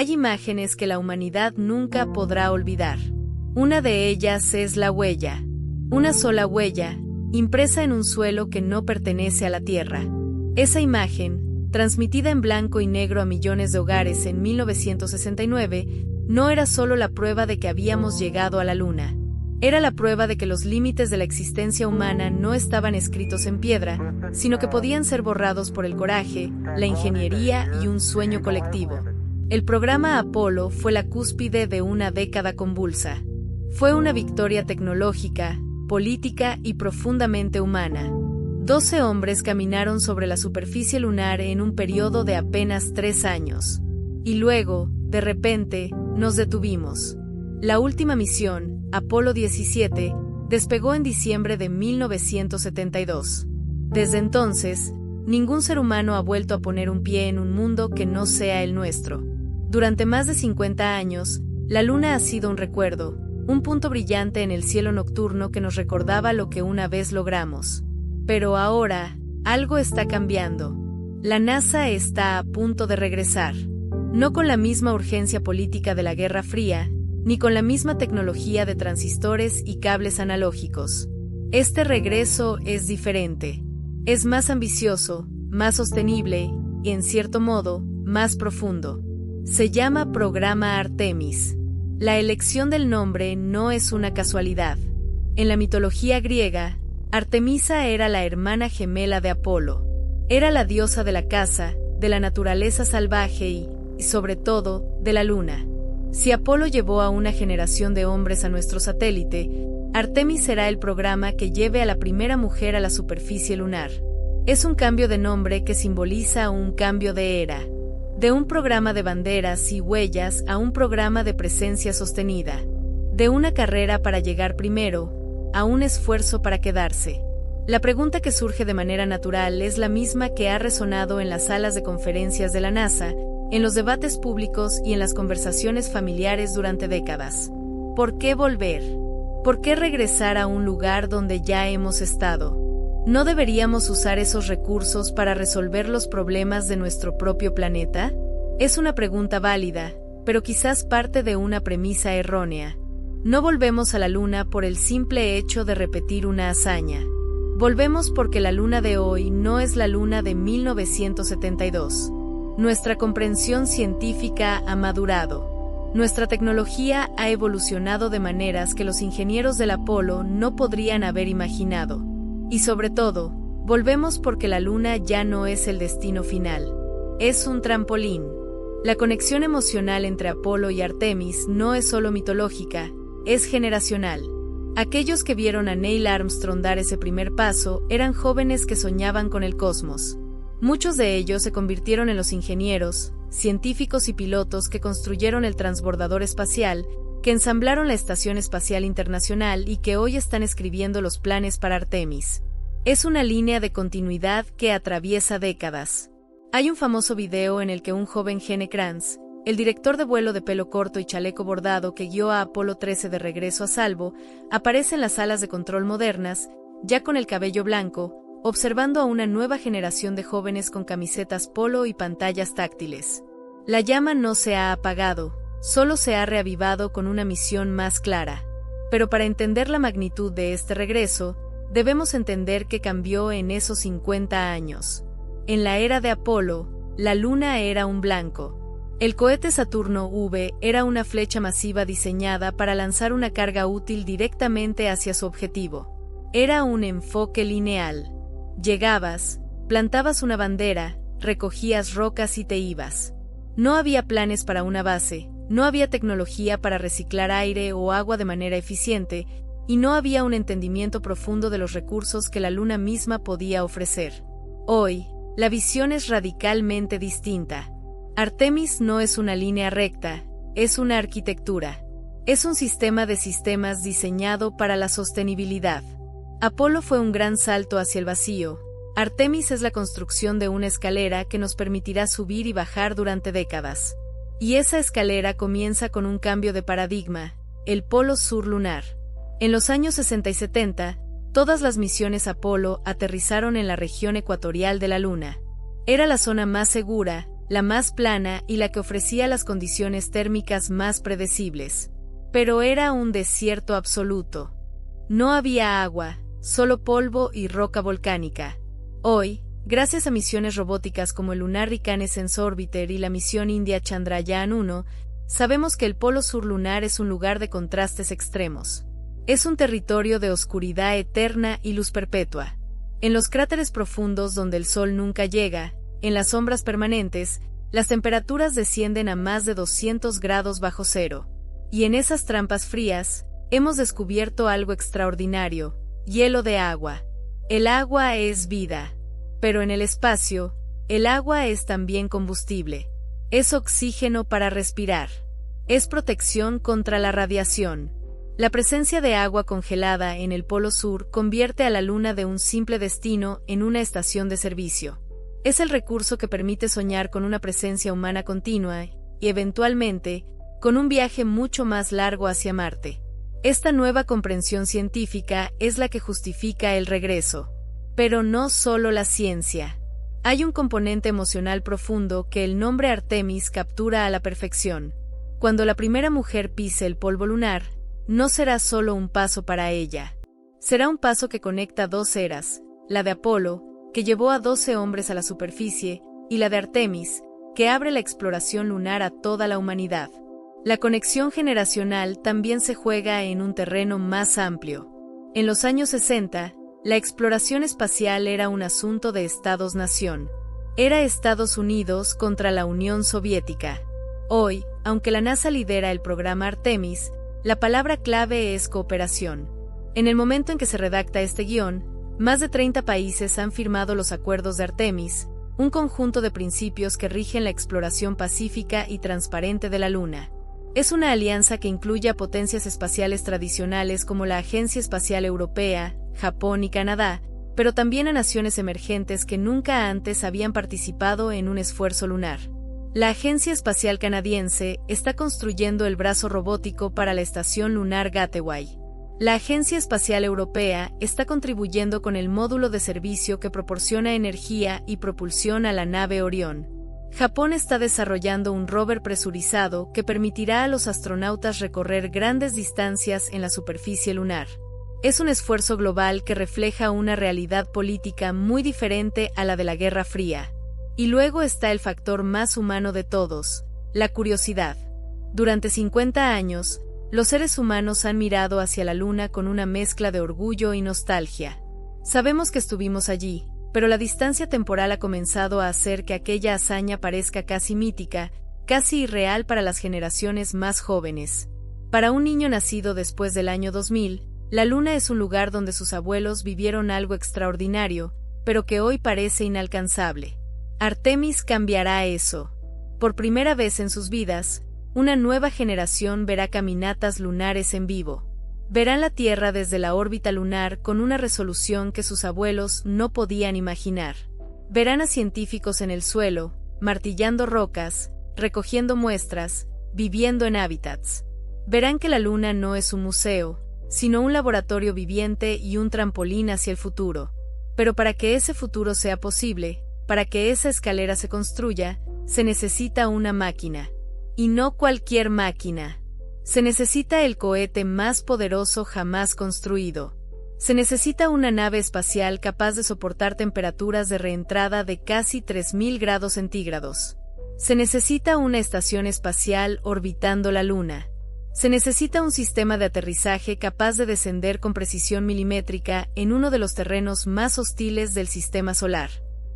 Hay imágenes que la humanidad nunca podrá olvidar. Una de ellas es la huella. Una sola huella, impresa en un suelo que no pertenece a la Tierra. Esa imagen, transmitida en blanco y negro a millones de hogares en 1969, no era solo la prueba de que habíamos llegado a la Luna. Era la prueba de que los límites de la existencia humana no estaban escritos en piedra, sino que podían ser borrados por el coraje, la ingeniería y un sueño colectivo. El programa Apolo fue la cúspide de una década convulsa. Fue una victoria tecnológica, política y profundamente humana. 12 hombres caminaron sobre la superficie lunar en un periodo de apenas 3 años. Y luego, de repente, nos detuvimos. La última misión, Apolo 17, despegó en diciembre de 1972. Desde entonces, ningún ser humano ha vuelto a poner un pie en un mundo que no sea el nuestro. Durante más de 50 años, la Luna ha sido un recuerdo, un punto brillante en el cielo nocturno que nos recordaba lo que una vez logramos. Pero ahora, algo está cambiando. La NASA está a punto de regresar. No con la misma urgencia política de la Guerra Fría, ni con la misma tecnología de transistores y cables analógicos. Este regreso es diferente. Es más ambicioso, más sostenible y, en cierto modo, más profundo. Se llama Programa Artemis. La elección del nombre no es una casualidad. En la mitología griega, Artemisa era la hermana gemela de Apolo. Era la diosa de la caza, de la naturaleza salvaje y, sobre todo, de la luna. Si Apolo llevó a una generación de hombres a nuestro satélite, Artemis será el programa que lleve a la primera mujer a la superficie lunar. Es un cambio de nombre que simboliza un cambio de era. De un programa de banderas y huellas a un programa de presencia sostenida. De una carrera para llegar primero, a un esfuerzo para quedarse. La pregunta que surge de manera natural es la misma que ha resonado en las salas de conferencias de la NASA, en los debates públicos y en las conversaciones familiares durante décadas. ¿Por qué volver? ¿Por qué regresar a un lugar donde ya hemos estado? ¿No deberíamos usar esos recursos para resolver los problemas de nuestro propio planeta? Es una pregunta válida, pero quizás parte de una premisa errónea. No volvemos a la Luna por el simple hecho de repetir una hazaña. Volvemos porque la Luna de hoy no es la Luna de 1972. Nuestra comprensión científica ha madurado. Nuestra tecnología ha evolucionado de maneras que los ingenieros del Apolo no podrían haber imaginado. Y sobre todo, volvemos porque la Luna ya no es el destino final. Es un trampolín. La conexión emocional entre Apolo y Artemis no es solo mitológica, es generacional. Aquellos que vieron a Neil Armstrong dar ese primer paso eran jóvenes que soñaban con el cosmos. Muchos de ellos se convirtieron en los ingenieros, científicos y pilotos que construyeron el transbordador espacial, que ensamblaron la Estación Espacial Internacional y que hoy están escribiendo los planes para Artemis. Es una línea de continuidad que atraviesa décadas. Hay un famoso video en el que un joven Gene Kranz, el director de vuelo de pelo corto y chaleco bordado que guió a Apolo 13 de regreso a salvo, aparece en las salas de control modernas, ya con el cabello blanco, observando a una nueva generación de jóvenes con camisetas polo y pantallas táctiles. La llama no se ha apagado, solo se ha reavivado con una misión más clara. Pero para entender la magnitud de este regreso, debemos entender qué cambió en esos 50 años. En la era de Apolo, la Luna era un blanco. El cohete Saturno V era una flecha masiva diseñada para lanzar una carga útil directamente hacia su objetivo. Era un enfoque lineal. Llegabas, plantabas una bandera, recogías rocas y te ibas. No había planes para una base, no había tecnología para reciclar aire o agua de manera eficiente, y no había un entendimiento profundo de los recursos que la Luna misma podía ofrecer. Hoy, la visión es radicalmente distinta. Artemis no es una línea recta, es una arquitectura. Es un sistema de sistemas diseñado para la sostenibilidad. Apolo fue un gran salto hacia el vacío. Artemis es la construcción de una escalera que nos permitirá subir y bajar durante décadas. Y esa escalera comienza con un cambio de paradigma, el polo sur lunar. En los años 60 y 70, todas las misiones Apolo aterrizaron en la región ecuatorial de la Luna. Era la zona más segura, la más plana y la que ofrecía las condiciones térmicas más predecibles. Pero era un desierto absoluto. No había agua, solo polvo y roca volcánica. Hoy, gracias a misiones robóticas como el Lunar Reconnaissance Orbiter y la misión india Chandrayaan-1, sabemos que el polo sur lunar es un lugar de contrastes extremos. Es un territorio de oscuridad eterna y luz perpetua. En los cráteres profundos donde el sol nunca llega, en las sombras permanentes, las temperaturas descienden a más de 200 grados bajo cero. Y en esas trampas frías, hemos descubierto algo extraordinario: hielo de agua. El agua es vida. Pero en el espacio, el agua es también combustible. Es oxígeno para respirar. Es protección contra la radiación. La presencia de agua congelada en el Polo Sur convierte a la Luna de un simple destino en una estación de servicio. Es el recurso que permite soñar con una presencia humana continua y, eventualmente, con un viaje mucho más largo hacia Marte. Esta nueva comprensión científica es la que justifica el regreso. Pero no solo la ciencia. Hay un componente emocional profundo que el nombre Artemis captura a la perfección. Cuando la primera mujer pise el polvo lunar, no será solo un paso para ella. Será un paso que conecta dos eras, la de Apolo, que llevó a 12 hombres a la superficie, y la de Artemis, que abre la exploración lunar a toda la humanidad. La conexión generacional también se juega en un terreno más amplio. En los años 60, la exploración espacial era un asunto de Estados-nación. Era Estados Unidos contra la Unión Soviética. Hoy, aunque la NASA lidera el programa Artemis, la palabra clave es cooperación. En el momento en que se redacta este guión, más de 30 países han firmado los Acuerdos de Artemis, un conjunto de principios que rigen la exploración pacífica y transparente de la Luna. Es una alianza que incluye a potencias espaciales tradicionales como la Agencia Espacial Europea, Japón y Canadá, pero también a naciones emergentes que nunca antes habían participado en un esfuerzo lunar. La Agencia Espacial Canadiense está construyendo el brazo robótico para la Estación Lunar Gateway. La Agencia Espacial Europea está contribuyendo con el módulo de servicio que proporciona energía y propulsión a la nave Orión. Japón está desarrollando un rover presurizado que permitirá a los astronautas recorrer grandes distancias en la superficie lunar. Es un esfuerzo global que refleja una realidad política muy diferente a la de la Guerra Fría. Y luego está el factor más humano de todos, la curiosidad. Durante 50 años, los seres humanos han mirado hacia la Luna con una mezcla de orgullo y nostalgia. Sabemos que estuvimos allí, pero la distancia temporal ha comenzado a hacer que aquella hazaña parezca casi mítica, casi irreal para las generaciones más jóvenes. Para un niño nacido después del año 2000, la Luna es un lugar donde sus abuelos vivieron algo extraordinario, pero que hoy parece inalcanzable. Artemis cambiará eso. Por primera vez en sus vidas, una nueva generación verá caminatas lunares en vivo. Verán la Tierra desde la órbita lunar con una resolución que sus abuelos no podían imaginar. Verán a científicos en el suelo, martillando rocas, recogiendo muestras, viviendo en hábitats. Verán que la Luna no es un museo, sino un laboratorio viviente y un trampolín hacia el futuro. Pero para que ese futuro sea posible, para que esa escalera se construya, se necesita una máquina. Y no cualquier máquina. Se necesita el cohete más poderoso jamás construido. Se necesita una nave espacial capaz de soportar temperaturas de reentrada de casi 3000 grados centígrados. Se necesita una estación espacial orbitando la Luna. Se necesita un sistema de aterrizaje capaz de descender con precisión milimétrica en uno de los terrenos más hostiles del sistema solar.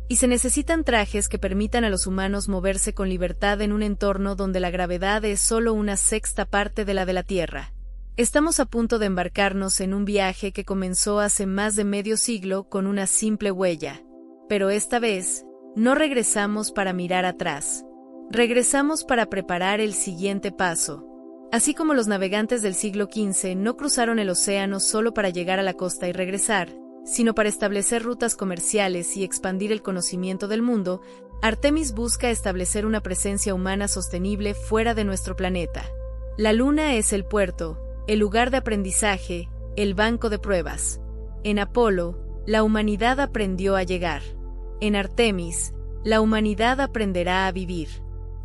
Y se necesitan trajes que permitan a los humanos moverse con libertad en un entorno donde la gravedad es solo una sexta parte de la de la Tierra. Estamos a punto de embarcarnos en un viaje que comenzó hace más de medio siglo con una simple huella. Pero esta vez, no regresamos para mirar atrás. Regresamos para preparar el siguiente paso. Así como los navegantes del siglo XV no cruzaron el océano solo para llegar a la costa y regresar, sino para establecer rutas comerciales y expandir el conocimiento del mundo, Artemis busca establecer una presencia humana sostenible fuera de nuestro planeta. La Luna es el puerto, el lugar de aprendizaje, el banco de pruebas. En Apolo, la humanidad aprendió a llegar. En Artemis, la humanidad aprenderá a vivir.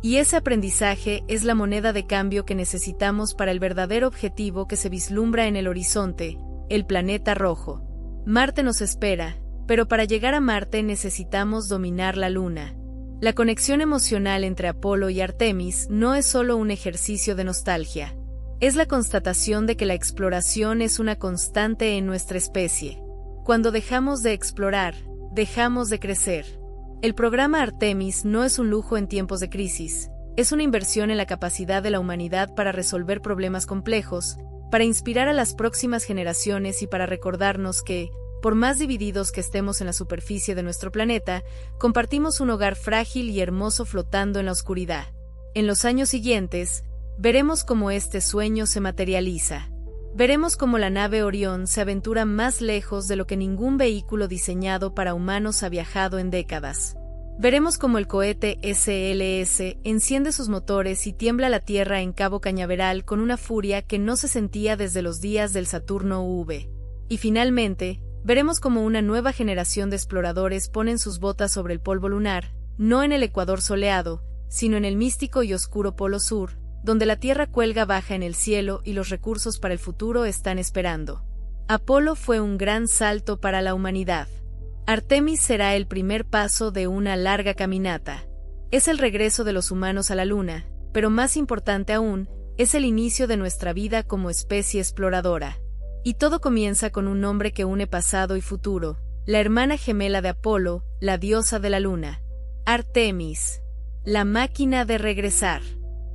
Y ese aprendizaje es la moneda de cambio que necesitamos para el verdadero objetivo que se vislumbra en el horizonte, el planeta rojo. Marte nos espera, pero para llegar a Marte necesitamos dominar la Luna. La conexión emocional entre Apolo y Artemis no es solo un ejercicio de nostalgia. Es la constatación de que la exploración es una constante en nuestra especie. Cuando dejamos de explorar, dejamos de crecer. El programa Artemis no es un lujo en tiempos de crisis, es una inversión en la capacidad de la humanidad para resolver problemas complejos, para inspirar a las próximas generaciones y para recordarnos que, por más divididos que estemos en la superficie de nuestro planeta, compartimos un hogar frágil y hermoso flotando en la oscuridad. En los años siguientes, veremos cómo este sueño se materializa. Veremos cómo la nave Orión se aventura más lejos de lo que ningún vehículo diseñado para humanos ha viajado en décadas. Veremos cómo el cohete SLS enciende sus motores y tiembla la Tierra en Cabo Cañaveral con una furia que no se sentía desde los días del Saturno V. Y finalmente, veremos cómo una nueva generación de exploradores ponen sus botas sobre el polvo lunar, no en el ecuador soleado, sino en el místico y oscuro Polo Sur, donde la Tierra cuelga baja en el cielo y los recursos para el futuro están esperando. Apolo fue un gran salto para la humanidad. Artemis será el primer paso de una larga caminata. Es el regreso de los humanos a la Luna, pero más importante aún, es el inicio de nuestra vida como especie exploradora. Y todo comienza con un nombre que une pasado y futuro, la hermana gemela de Apolo, la diosa de la Luna. Artemis. La máquina de regresar.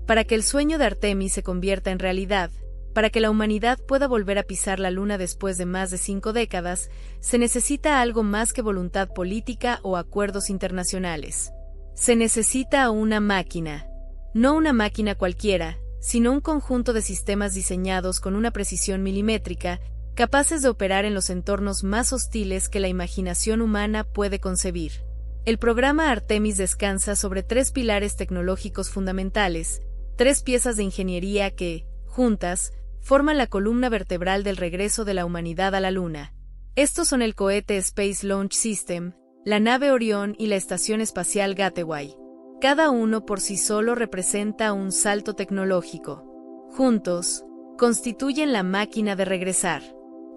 Para que el sueño de Artemis se convierta en realidad, para que la humanidad pueda volver a pisar la Luna después de más de 5 décadas, se necesita algo más que voluntad política o acuerdos internacionales. Se necesita una máquina. No una máquina cualquiera, sino un conjunto de sistemas diseñados con una precisión milimétrica, capaces de operar en los entornos más hostiles que la imaginación humana puede concebir. El programa Artemis descansa sobre 3 pilares tecnológicos fundamentales, 3 piezas de ingeniería que, juntas, forman la columna vertebral del regreso de la humanidad a la Luna. Estos son el cohete Space Launch System, la nave Orión y la estación espacial Gateway. Cada uno por sí solo representa un salto tecnológico. Juntos, constituyen la máquina de regresar.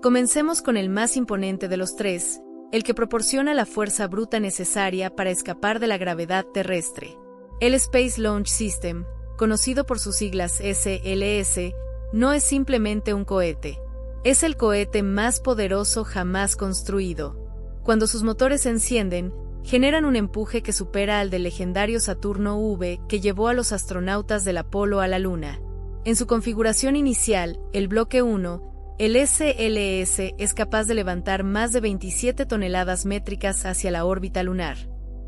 Comencemos con el más imponente de los 3, el que proporciona la fuerza bruta necesaria para escapar de la gravedad terrestre. El Space Launch System, conocido por sus siglas SLS, no es simplemente un cohete. Es el cohete más poderoso jamás construido. Cuando sus motores se encienden, generan un empuje que supera al del legendario Saturno V que llevó a los astronautas del Apolo a la Luna. En su configuración inicial, el bloque 1, el SLS es capaz de levantar más de 27 toneladas métricas hacia la órbita lunar.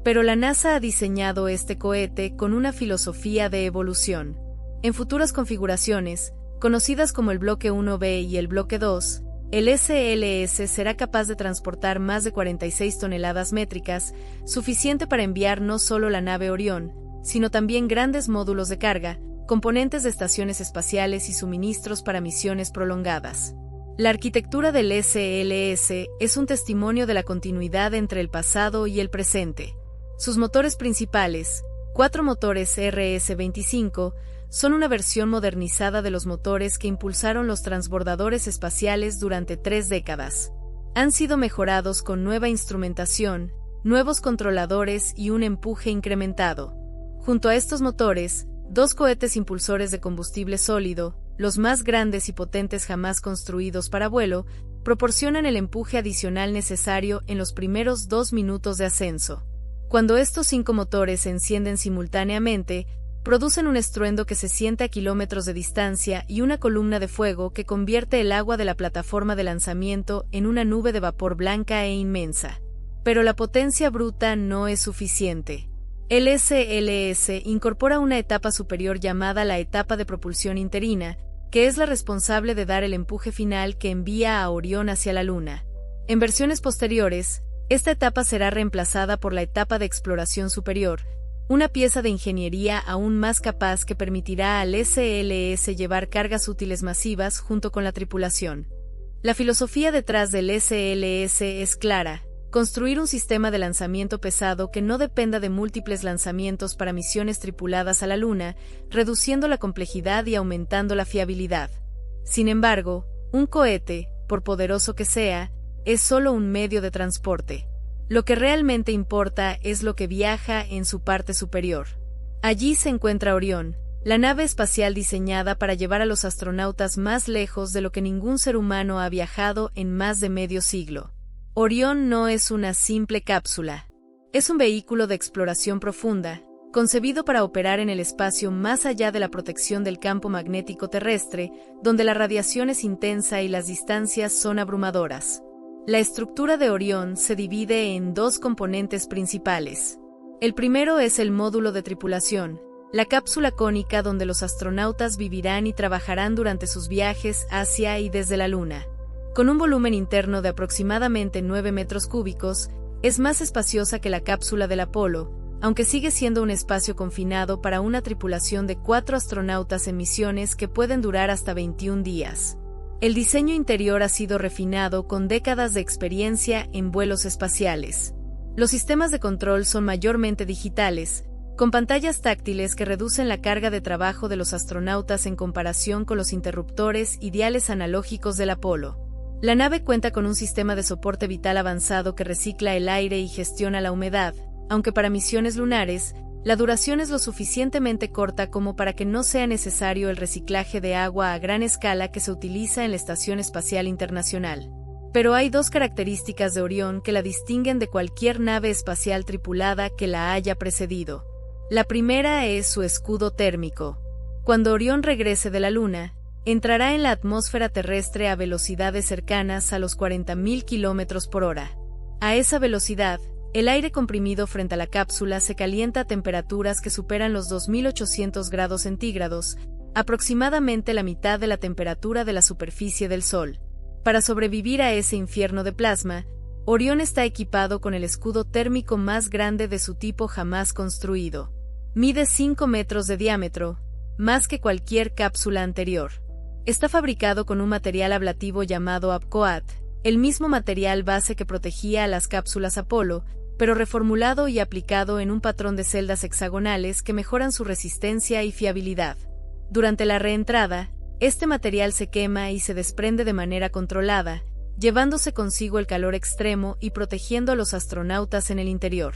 Pero la NASA ha diseñado este cohete con una filosofía de evolución. En futuras configuraciones, conocidas como el bloque 1B y el bloque 2, el SLS será capaz de transportar más de 46 toneladas métricas, suficiente para enviar no solo la nave Orión, sino también grandes módulos de carga, componentes de estaciones espaciales y suministros para misiones prolongadas. La arquitectura del SLS es un testimonio de la continuidad entre el pasado y el presente. Sus motores principales, 4 motores RS-25, son una versión modernizada de los motores que impulsaron los transbordadores espaciales durante 3 décadas. Han sido mejorados con nueva instrumentación, nuevos controladores y un empuje incrementado. Junto a estos motores, 2 cohetes impulsores de combustible sólido, los más grandes y potentes jamás construidos para vuelo, proporcionan el empuje adicional necesario en los primeros 2 minutos de ascenso. Cuando estos 5 motores se encienden simultáneamente, producen un estruendo que se siente a kilómetros de distancia y una columna de fuego que convierte el agua de la plataforma de lanzamiento en una nube de vapor blanca e inmensa. Pero la potencia bruta no es suficiente. El SLS incorpora una etapa superior llamada la etapa de propulsión interina, que es la responsable de dar el empuje final que envía a Orión hacia la Luna. En versiones posteriores, esta etapa será reemplazada por la etapa de exploración superior, una pieza de ingeniería aún más capaz que permitirá al SLS llevar cargas útiles masivas junto con la tripulación. La filosofía detrás del SLS es clara: construir un sistema de lanzamiento pesado que no dependa de múltiples lanzamientos para misiones tripuladas a la Luna, reduciendo la complejidad y aumentando la fiabilidad. Sin embargo, un cohete, por poderoso que sea, es solo un medio de transporte. Lo que realmente importa es lo que viaja en su parte superior. Allí se encuentra Orión, la nave espacial diseñada para llevar a los astronautas más lejos de lo que ningún ser humano ha viajado en más de medio siglo. Orión no es una simple cápsula. Es un vehículo de exploración profunda, concebido para operar en el espacio más allá de la protección del campo magnético terrestre, donde la radiación es intensa y las distancias son abrumadoras. La estructura de Orión se divide en dos componentes principales. El primero es el módulo de tripulación, la cápsula cónica donde los astronautas vivirán y trabajarán durante sus viajes hacia y desde la Luna. Con un volumen interno de aproximadamente 9 metros cúbicos, es más espaciosa que la cápsula del Apolo, aunque sigue siendo un espacio confinado para una tripulación de 4 astronautas en misiones que pueden durar hasta 21 días. El diseño interior ha sido refinado con décadas de experiencia en vuelos espaciales. Los sistemas de control son mayormente digitales, con pantallas táctiles que reducen la carga de trabajo de los astronautas en comparación con los interruptores y diales analógicos del Apolo. La nave cuenta con un sistema de soporte vital avanzado que recicla el aire y gestiona la humedad, aunque para misiones lunares, la duración es lo suficientemente corta como para que no sea necesario el reciclaje de agua a gran escala que se utiliza en la Estación Espacial Internacional. Pero hay dos características de Orión que la distinguen de cualquier nave espacial tripulada que la haya precedido. La primera es su escudo térmico. Cuando Orión regrese de la Luna, entrará en la atmósfera terrestre a velocidades cercanas a los 40.000 km por hora. A esa velocidad, el aire comprimido frente a la cápsula se calienta a temperaturas que superan los 2.800 grados centígrados, aproximadamente la mitad de la temperatura de la superficie del Sol. Para sobrevivir a ese infierno de plasma, Orión está equipado con el escudo térmico más grande de su tipo jamás construido. Mide 5 metros de diámetro, más que cualquier cápsula anterior. Está fabricado con un material ablativo llamado APCOAT, el mismo material base que protegía a las cápsulas Apolo, pero reformulado y aplicado en un patrón de celdas hexagonales que mejoran su resistencia y fiabilidad. Durante la reentrada, este material se quema y se desprende de manera controlada, llevándose consigo el calor extremo y protegiendo a los astronautas en el interior.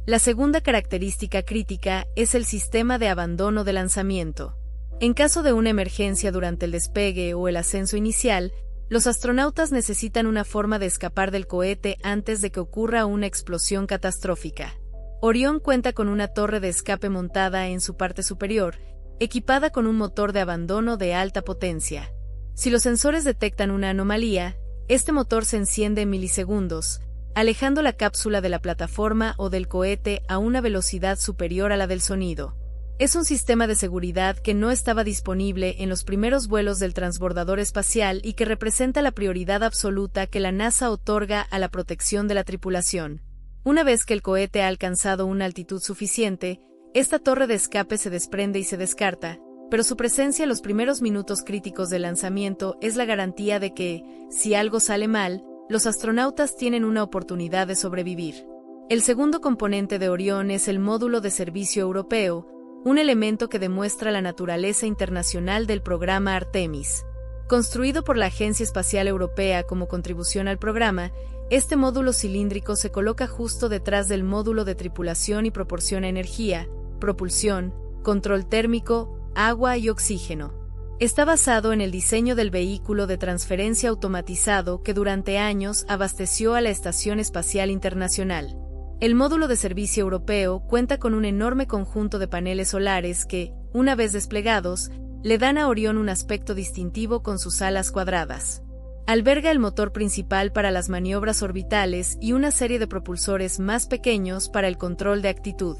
La segunda característica crítica es el sistema de abandono de lanzamiento. En caso de una emergencia durante el despegue o el ascenso inicial, los astronautas necesitan una forma de escapar del cohete antes de que ocurra una explosión catastrófica. Orión cuenta con una torre de escape montada en su parte superior, equipada con un motor de abandono de alta potencia. Si los sensores detectan una anomalía, este motor se enciende en milisegundos, alejando la cápsula de la plataforma o del cohete a una velocidad superior a la del sonido. Es un sistema de seguridad que no estaba disponible en los primeros vuelos del transbordador espacial y que representa la prioridad absoluta que la NASA otorga a la protección de la tripulación. Una vez que el cohete ha alcanzado una altitud suficiente, esta torre de escape se desprende y se descarta, pero su presencia en los primeros minutos críticos del lanzamiento es la garantía de que, si algo sale mal, los astronautas tienen una oportunidad de sobrevivir. El segundo componente de Orión es el módulo de servicio europeo, un elemento que demuestra la naturaleza internacional del programa Artemis. Construido por la Agencia Espacial Europea como contribución al programa, este módulo cilíndrico se coloca justo detrás del módulo de tripulación y proporciona energía, propulsión, control térmico, agua y oxígeno. Está basado en el diseño del vehículo de transferencia automatizado que durante años abasteció a la Estación Espacial Internacional. El módulo de servicio europeo cuenta con un enorme conjunto de paneles solares que, una vez desplegados, le dan a Orión un aspecto distintivo con sus alas cuadradas. Alberga el motor principal para las maniobras orbitales y una serie de propulsores más pequeños para el control de actitud.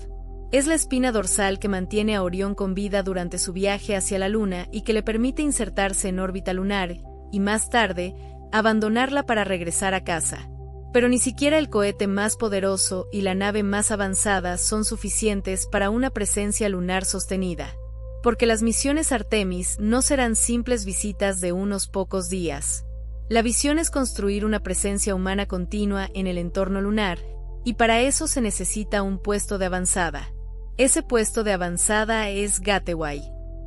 Es la espina dorsal que mantiene a Orión con vida durante su viaje hacia la Luna y que le permite insertarse en órbita lunar y, más tarde, abandonarla para regresar a casa. Pero ni siquiera el cohete más poderoso y la nave más avanzada son suficientes para una presencia lunar sostenida. Porque las misiones Artemis no serán simples visitas de unos pocos días. La visión es construir una presencia humana continua en el entorno lunar, y para eso se necesita un puesto de avanzada. Ese puesto de avanzada es Gateway.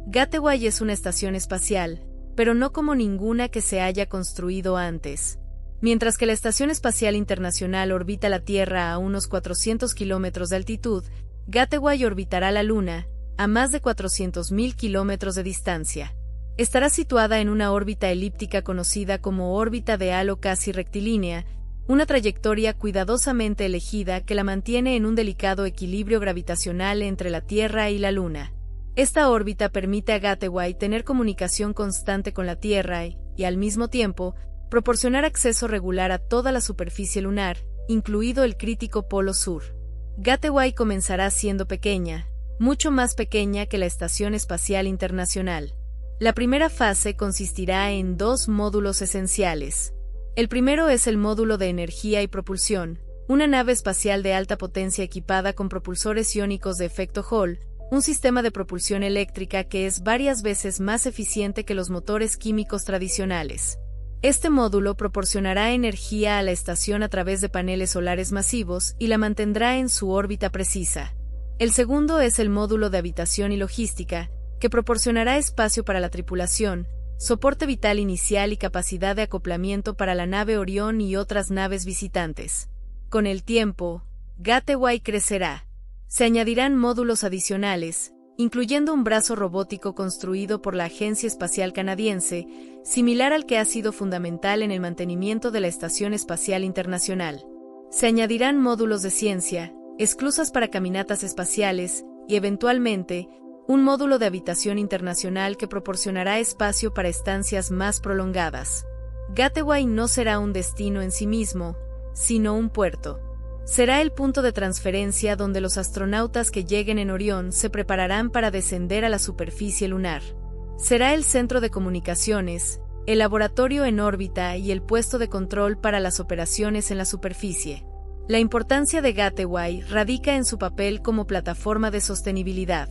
Gateway es una estación espacial, pero no como ninguna que se haya construido antes. Mientras que la Estación Espacial Internacional orbita la Tierra a unos 400 kilómetros de altitud, Gateway orbitará la Luna, a más de 400.000 kilómetros de distancia. Estará situada en una órbita elíptica conocida como órbita de halo casi rectilínea, una trayectoria cuidadosamente elegida que la mantiene en un delicado equilibrio gravitacional entre la Tierra y la Luna. Esta órbita permite a Gateway tener comunicación constante con la Tierra y, al mismo tiempo, proporcionar acceso regular a toda la superficie lunar, incluido el crítico polo sur. Gateway comenzará siendo pequeña, mucho más pequeña que la Estación Espacial Internacional. La primera fase consistirá en 2 módulos esenciales. El primero es el módulo de energía y propulsión, una nave espacial de alta potencia equipada con propulsores iónicos de efecto Hall, un sistema de propulsión eléctrica que es varias veces más eficiente que los motores químicos tradicionales. Este módulo proporcionará energía a la estación a través de paneles solares masivos y la mantendrá en su órbita precisa. El segundo es el módulo de habitación y logística, que proporcionará espacio para la tripulación, soporte vital inicial y capacidad de acoplamiento para la nave Orión y otras naves visitantes. Con el tiempo, Gateway crecerá. Se añadirán módulos adicionales, incluyendo un brazo robótico construido por la Agencia Espacial Canadiense, similar al que ha sido fundamental en el mantenimiento de la Estación Espacial Internacional. Se añadirán módulos de ciencia, esclusas para caminatas espaciales, y eventualmente, un módulo de habitación internacional que proporcionará espacio para estancias más prolongadas. Gateway no será un destino en sí mismo, sino un puerto. Será el punto de transferencia donde los astronautas que lleguen en Orión se prepararán para descender a la superficie lunar. Será el centro de comunicaciones, el laboratorio en órbita y el puesto de control para las operaciones en la superficie. La importancia de Gateway radica en su papel como plataforma de sostenibilidad.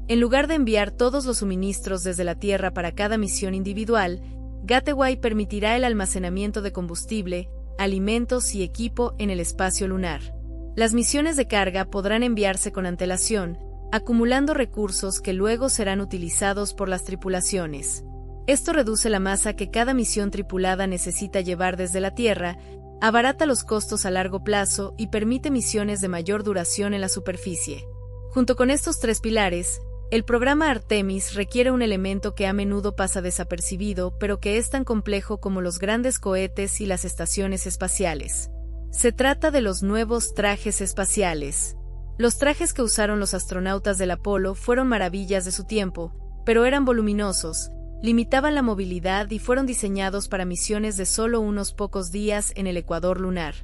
En lugar de enviar todos los suministros desde la Tierra para cada misión individual, Gateway permitirá el almacenamiento de combustible, alimentos y equipo en el espacio lunar. Las misiones de carga podrán enviarse con antelación, acumulando recursos que luego serán utilizados por las tripulaciones. Esto reduce la masa que cada misión tripulada necesita llevar desde la Tierra, abarata los costos a largo plazo y permite misiones de mayor duración en la superficie. Junto con estos 3 pilares, el programa Artemis requiere un elemento que a menudo pasa desapercibido, pero que es tan complejo como los grandes cohetes y las estaciones espaciales. Se trata de los nuevos trajes espaciales. Los trajes que usaron los astronautas del Apolo fueron maravillas de su tiempo, pero eran voluminosos, limitaban la movilidad y fueron diseñados para misiones de solo unos pocos días en el ecuador lunar.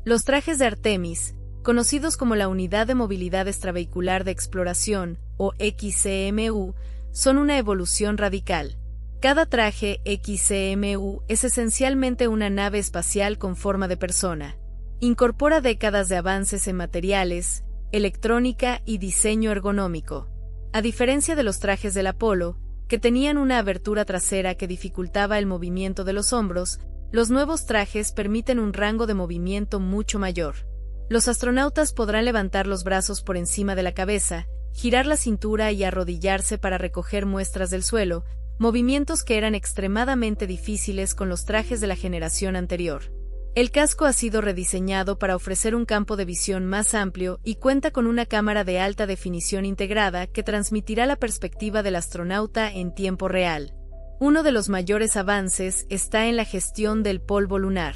Los trajes de Artemis, conocidos como la Unidad de Movilidad Extravehicular de Exploración, o XCMU, son una evolución radical. Cada traje XCMU es esencialmente una nave espacial con forma de persona. Incorpora décadas de avances en materiales, electrónica y diseño ergonómico. A diferencia de los trajes del Apolo, que tenían una abertura trasera que dificultaba el movimiento de los hombros, los nuevos trajes permiten un rango de movimiento mucho mayor. Los astronautas podrán levantar los brazos por encima de la cabeza, girar la cintura y arrodillarse para recoger muestras del suelo, movimientos que eran extremadamente difíciles con los trajes de la generación anterior. El casco ha sido rediseñado para ofrecer un campo de visión más amplio y cuenta con una cámara de alta definición integrada que transmitirá la perspectiva del astronauta en tiempo real. Uno de los mayores avances está en la gestión del polvo lunar.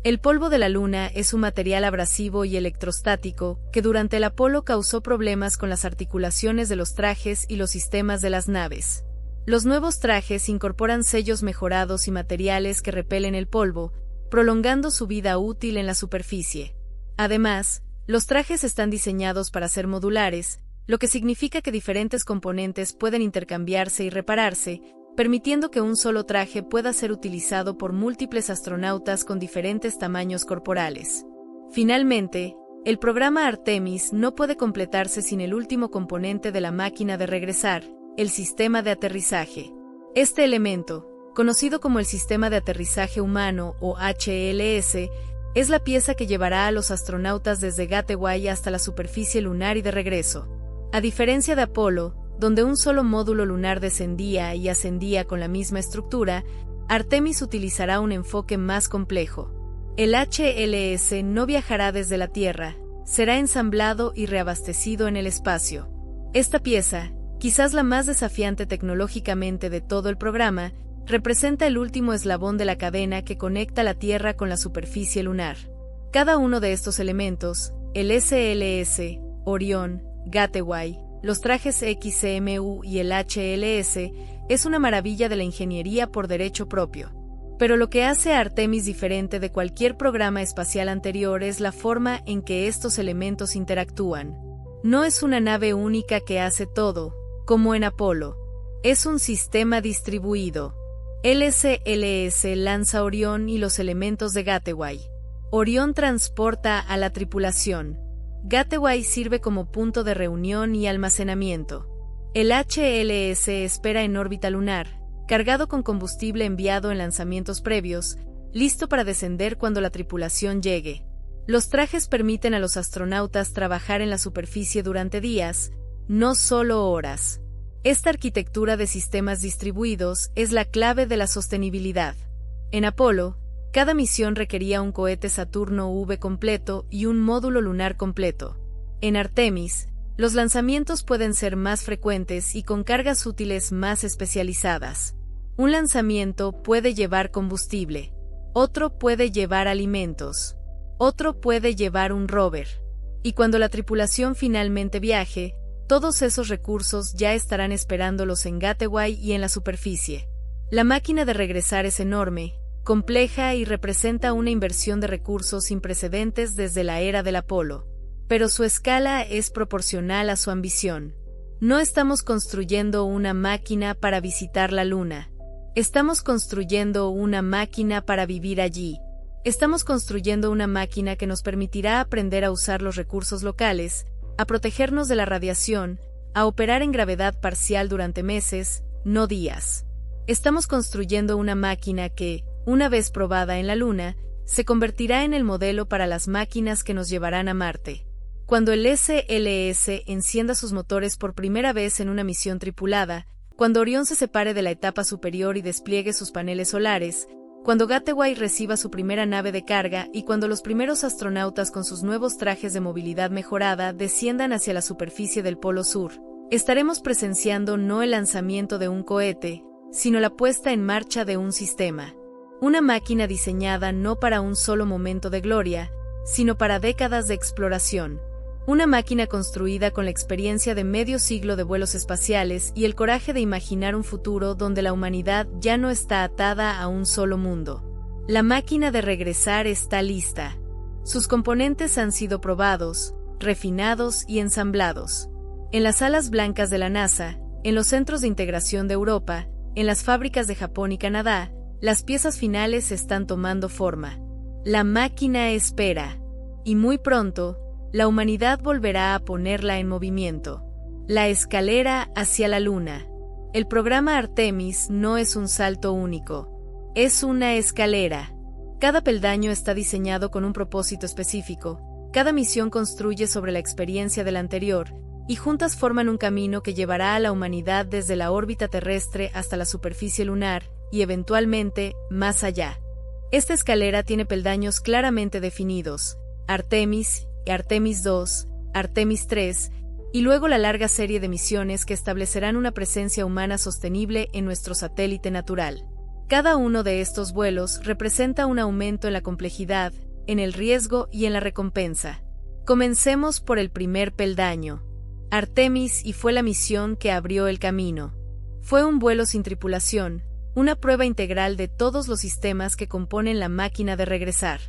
El polvo de la Luna es un material abrasivo y electrostático que durante el Apolo causó problemas con las articulaciones de los trajes y los sistemas de las naves. Los nuevos trajes incorporan sellos mejorados y materiales que repelen el polvo, prolongando su vida útil en la superficie. Además, los trajes están diseñados para ser modulares, lo que significa que diferentes componentes pueden intercambiarse y repararse, permitiendo que un solo traje pueda ser utilizado por múltiples astronautas con diferentes tamaños corporales. Finalmente, el programa Artemis no puede completarse sin el último componente de la máquina de regresar, el sistema de aterrizaje. Este elemento, conocido como el Sistema de Aterrizaje Humano o HLS, es la pieza que llevará a los astronautas desde Gateway hasta la superficie lunar y de regreso. A diferencia de Apolo, donde un solo módulo lunar descendía y ascendía con la misma estructura, Artemis utilizará un enfoque más complejo. El HLS no viajará desde la Tierra, será ensamblado y reabastecido en el espacio. Esta pieza, quizás la más desafiante tecnológicamente de todo el programa, representa el último eslabón de la cadena que conecta la Tierra con la superficie lunar. Cada uno de estos elementos, el SLS, Orión, Gateway, los trajes XCMU y el HLS, es una maravilla de la ingeniería por derecho propio. Pero lo que hace a Artemis diferente de cualquier programa espacial anterior es la forma en que estos elementos interactúan. No es una nave única que hace todo, como en Apolo. Es un sistema distribuido. El SLS lanza Orión y los elementos de Gateway. Orión transporta a la tripulación. Gateway sirve como punto de reunión y almacenamiento. El HLS espera en órbita lunar, cargado con combustible enviado en lanzamientos previos, listo para descender cuando la tripulación llegue. Los trajes permiten a los astronautas trabajar en la superficie durante días, no solo horas. Esta arquitectura de sistemas distribuidos es la clave de la sostenibilidad. En Apolo, cada misión requería un cohete Saturno V completo y un módulo lunar completo. En Artemis, los lanzamientos pueden ser más frecuentes y con cargas útiles más especializadas. Un lanzamiento puede llevar combustible, otro puede llevar alimentos, otro puede llevar un rover. Y cuando la tripulación finalmente viaje, todos esos recursos ya estarán esperándolos en Gateway y en la superficie. La máquina de regresar es enorme, compleja y representa una inversión de recursos sin precedentes desde la era del Apolo. Pero su escala es proporcional a su ambición. No estamos construyendo una máquina para visitar la Luna. Estamos construyendo una máquina para vivir allí. Estamos construyendo una máquina que nos permitirá aprender a usar los recursos locales, a protegernos de la radiación, a operar en gravedad parcial durante meses, no días. Estamos construyendo una máquina que, una vez probada en la Luna, se convertirá en el modelo para las máquinas que nos llevarán a Marte. Cuando el SLS encienda sus motores por primera vez en una misión tripulada, cuando Orión se separe de la etapa superior y despliegue sus paneles solares, cuando Gateway reciba su primera nave de carga y cuando los primeros astronautas con sus nuevos trajes de movilidad mejorada desciendan hacia la superficie del Polo Sur, estaremos presenciando no el lanzamiento de un cohete, sino la puesta en marcha de un sistema. Una máquina diseñada no para un solo momento de gloria, sino para décadas de exploración. Una máquina construida con la experiencia de medio siglo de vuelos espaciales y el coraje de imaginar un futuro donde la humanidad ya no está atada a un solo mundo. La máquina de regresar está lista. Sus componentes han sido probados, refinados y ensamblados. En las salas blancas de la NASA, en los centros de integración de Europa, en las fábricas de Japón y Canadá, las piezas finales están tomando forma. La máquina espera. Y muy pronto, la humanidad volverá a ponerla en movimiento. La escalera hacia la Luna. El programa Artemis no es un salto único. Es una escalera. Cada peldaño está diseñado con un propósito específico. Cada misión construye sobre la experiencia de la anterior, y juntas forman un camino que llevará a la humanidad desde la órbita terrestre hasta la superficie lunar, y eventualmente, más allá. Esta escalera tiene peldaños claramente definidos: Artemis, Artemis 2, Artemis 3, y luego la larga serie de misiones que establecerán una presencia humana sostenible en nuestro satélite natural. Cada uno de estos vuelos representa un aumento en la complejidad, en el riesgo y en la recompensa. Comencemos por el primer peldaño. Artemis, y fue la misión que abrió el camino. Fue un vuelo sin tripulación, una prueba integral de todos los sistemas que componen la máquina de regresar.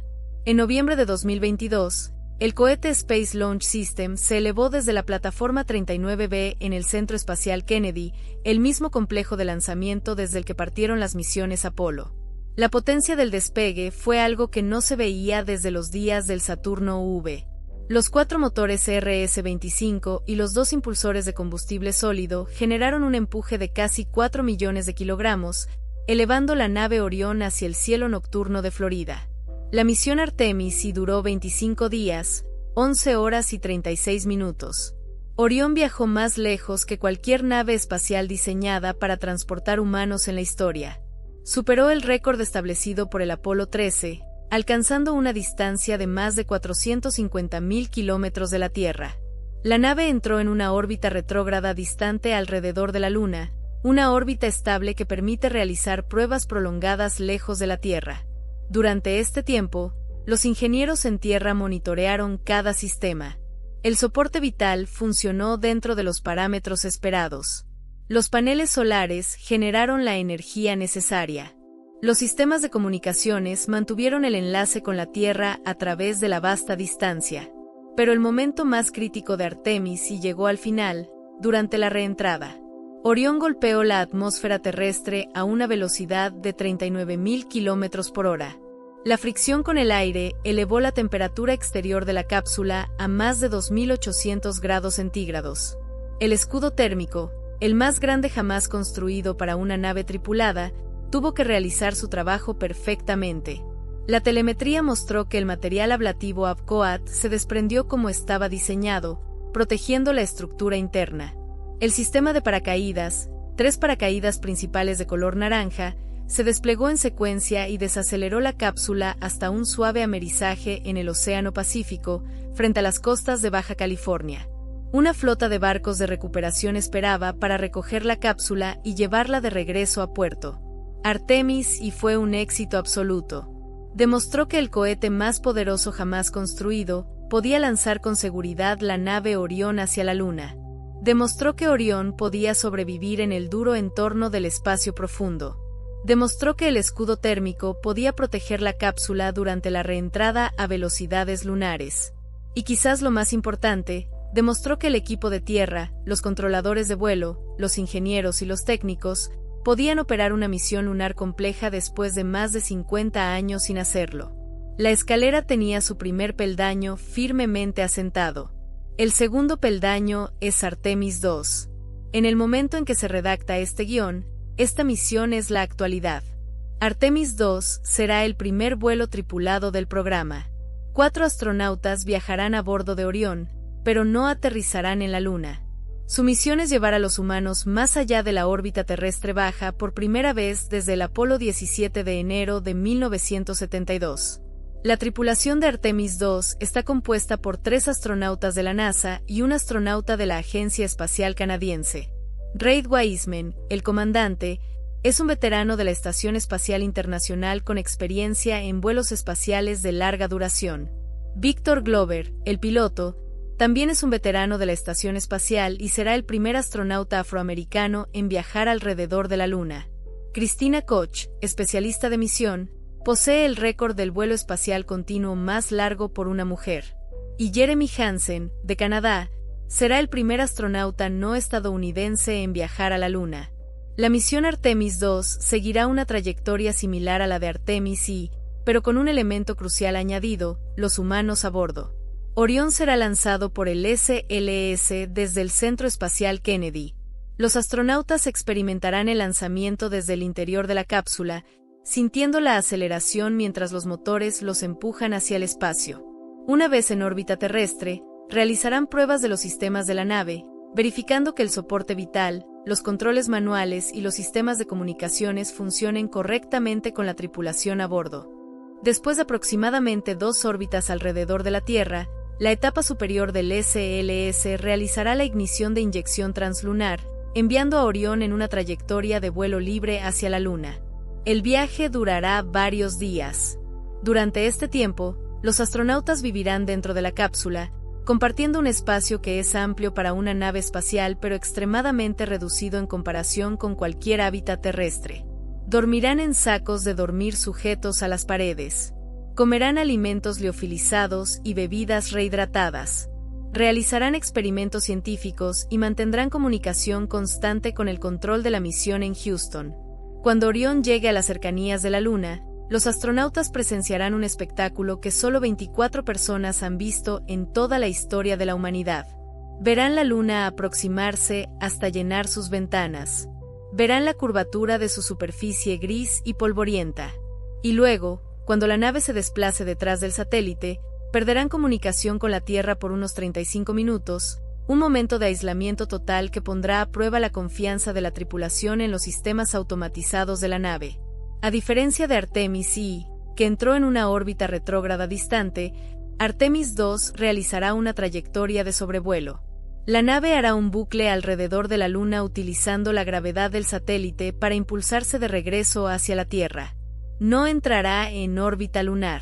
En noviembre de 2022, el cohete Space Launch System se elevó desde la plataforma 39B en el Centro Espacial Kennedy, el mismo complejo de lanzamiento desde el que partieron las misiones Apolo. La potencia del despegue fue algo que no se veía desde los días del Saturno V. Los 4 motores RS-25 y los 2 impulsores de combustible sólido generaron un empuje de casi 4 millones de kilogramos, elevando la nave Orión hacia el cielo nocturno de Florida. La misión Artemis duró 25 días, 11 horas y 36 minutos. Orión viajó más lejos que cualquier nave espacial diseñada para transportar humanos en la historia. Superó el récord establecido por el Apolo 13, alcanzando una distancia de más de 450.000 kilómetros de la Tierra. La nave entró en una órbita retrógrada distante alrededor de la Luna, una órbita estable que permite realizar pruebas prolongadas lejos de la Tierra. Durante este tiempo, los ingenieros en Tierra monitorearon cada sistema. El soporte vital funcionó dentro de los parámetros esperados. Los paneles solares generaron la energía necesaria. Los sistemas de comunicaciones mantuvieron el enlace con la Tierra a través de la vasta distancia. Pero el momento más crítico de Artemis llegó al final, durante la reentrada. Orión golpeó la atmósfera terrestre a una velocidad de 39.000 kilómetros por hora. La fricción con el aire elevó la temperatura exterior de la cápsula a más de 2.800 grados centígrados. El escudo térmico, el más grande jamás construido para una nave tripulada, tuvo que realizar su trabajo perfectamente. La telemetría mostró que el material ablativo AVCOAT se desprendió como estaba diseñado, protegiendo la estructura interna. El sistema de paracaídas, 3 paracaídas principales de color naranja, se desplegó en secuencia y desaceleró la cápsula hasta un suave amerizaje en el Océano Pacífico, frente a las costas de Baja California. Una flota de barcos de recuperación esperaba para recoger la cápsula y llevarla de regreso a puerto. Artemis fue un éxito absoluto. Demostró que el cohete más poderoso jamás construido podía lanzar con seguridad la nave Orión hacia la Luna. Demostró que Orión podía sobrevivir en el duro entorno del espacio profundo. Demostró que el escudo térmico podía proteger la cápsula durante la reentrada a velocidades lunares. Y quizás lo más importante, demostró que el equipo de tierra, los controladores de vuelo, los ingenieros y los técnicos, podían operar una misión lunar compleja después de más de 50 años sin hacerlo. La escalera tenía su primer peldaño firmemente asentado. El segundo peldaño es Artemis 2. En el momento en que se redacta este guión, esta misión es la actualidad. Artemis 2 será el primer vuelo tripulado del programa. 4 astronautas viajarán a bordo de Orión, pero no aterrizarán en la Luna. Su misión es llevar a los humanos más allá de la órbita terrestre baja por primera vez desde el Apolo 17 de enero de 1972. La tripulación de Artemis 2 está compuesta por 3 astronautas de la NASA y un astronauta de la Agencia Espacial Canadiense. Reid Wiseman, el comandante, es un veterano de la Estación Espacial Internacional con experiencia en vuelos espaciales de larga duración. Victor Glover, el piloto, también es un veterano de la Estación Espacial y será el primer astronauta afroamericano en viajar alrededor de la Luna. Christina Koch, especialista de misión, posee el récord del vuelo espacial continuo más largo por una mujer. Y Jeremy Hansen, de Canadá, será el primer astronauta no estadounidense en viajar a la Luna. La misión Artemis 2 seguirá una trayectoria similar a la de Artemis pero con un elemento crucial añadido, los humanos a bordo. Orión será lanzado por el SLS desde el Centro Espacial Kennedy. Los astronautas experimentarán el lanzamiento desde el interior de la cápsula, sintiendo la aceleración mientras los motores los empujan hacia el espacio. Una vez en órbita terrestre, realizarán pruebas de los sistemas de la nave, verificando que el soporte vital, los controles manuales y los sistemas de comunicaciones funcionen correctamente con la tripulación a bordo. Después de aproximadamente 2 órbitas alrededor de la Tierra, la etapa superior del SLS realizará la ignición de inyección translunar, enviando a Orión en una trayectoria de vuelo libre hacia la Luna. El viaje durará varios días. Durante este tiempo, los astronautas vivirán dentro de la cápsula, compartiendo un espacio que es amplio para una nave espacial pero extremadamente reducido en comparación con cualquier hábitat terrestre. Dormirán en sacos de dormir sujetos a las paredes. Comerán alimentos liofilizados y bebidas rehidratadas. Realizarán experimentos científicos y mantendrán comunicación constante con el control de la misión en Houston. Cuando Orión llegue a las cercanías de la Luna, los astronautas presenciarán un espectáculo que solo 24 personas han visto en toda la historia de la humanidad. Verán la Luna aproximarse hasta llenar sus ventanas. Verán la curvatura de su superficie gris y polvorienta. Y luego, cuando la nave se desplace detrás del satélite, perderán comunicación con la Tierra por unos 35 minutos, un momento de aislamiento total que pondrá a prueba la confianza de la tripulación en los sistemas automatizados de la nave. A diferencia de Artemis I, que entró en una órbita retrógrada distante, Artemis II realizará una trayectoria de sobrevuelo. La nave hará un bucle alrededor de la Luna utilizando la gravedad del satélite para impulsarse de regreso hacia la Tierra. No entrará en órbita lunar.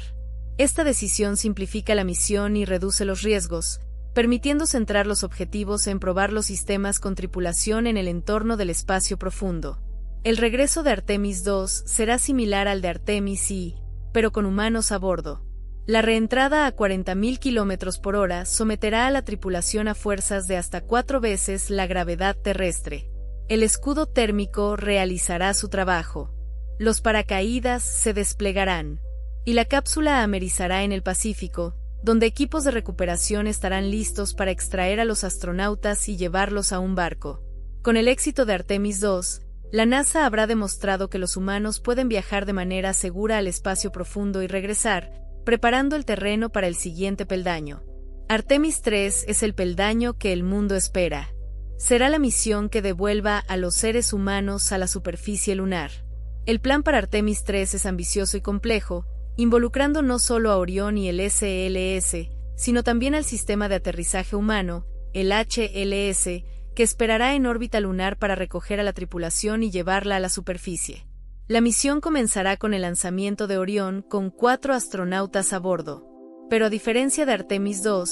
Esta decisión simplifica la misión y reduce los riesgos, permitiendo centrar los objetivos en probar los sistemas con tripulación en el entorno del espacio profundo. El regreso de Artemis II será similar al de Artemis I, pero con humanos a bordo. La reentrada a 40.000 km/h someterá a la tripulación a fuerzas de hasta 4 veces la gravedad terrestre. El escudo térmico realizará su trabajo. Los paracaídas se desplegarán. Y la cápsula amerizará en el Pacífico, donde equipos de recuperación estarán listos para extraer a los astronautas y llevarlos a un barco. Con el éxito de Artemis II, la NASA habrá demostrado que los humanos pueden viajar de manera segura al espacio profundo y regresar, preparando el terreno para el siguiente peldaño. Artemis III es el peldaño que el mundo espera. Será la misión que devuelva a los seres humanos a la superficie lunar. El plan para Artemis III es ambicioso y complejo, involucrando no solo a Orión y el SLS, sino también al sistema de aterrizaje humano, el HLS, que esperará en órbita lunar para recoger a la tripulación y llevarla a la superficie. La misión comenzará con el lanzamiento de Orión con 4 astronautas a bordo. Pero a diferencia de Artemis II,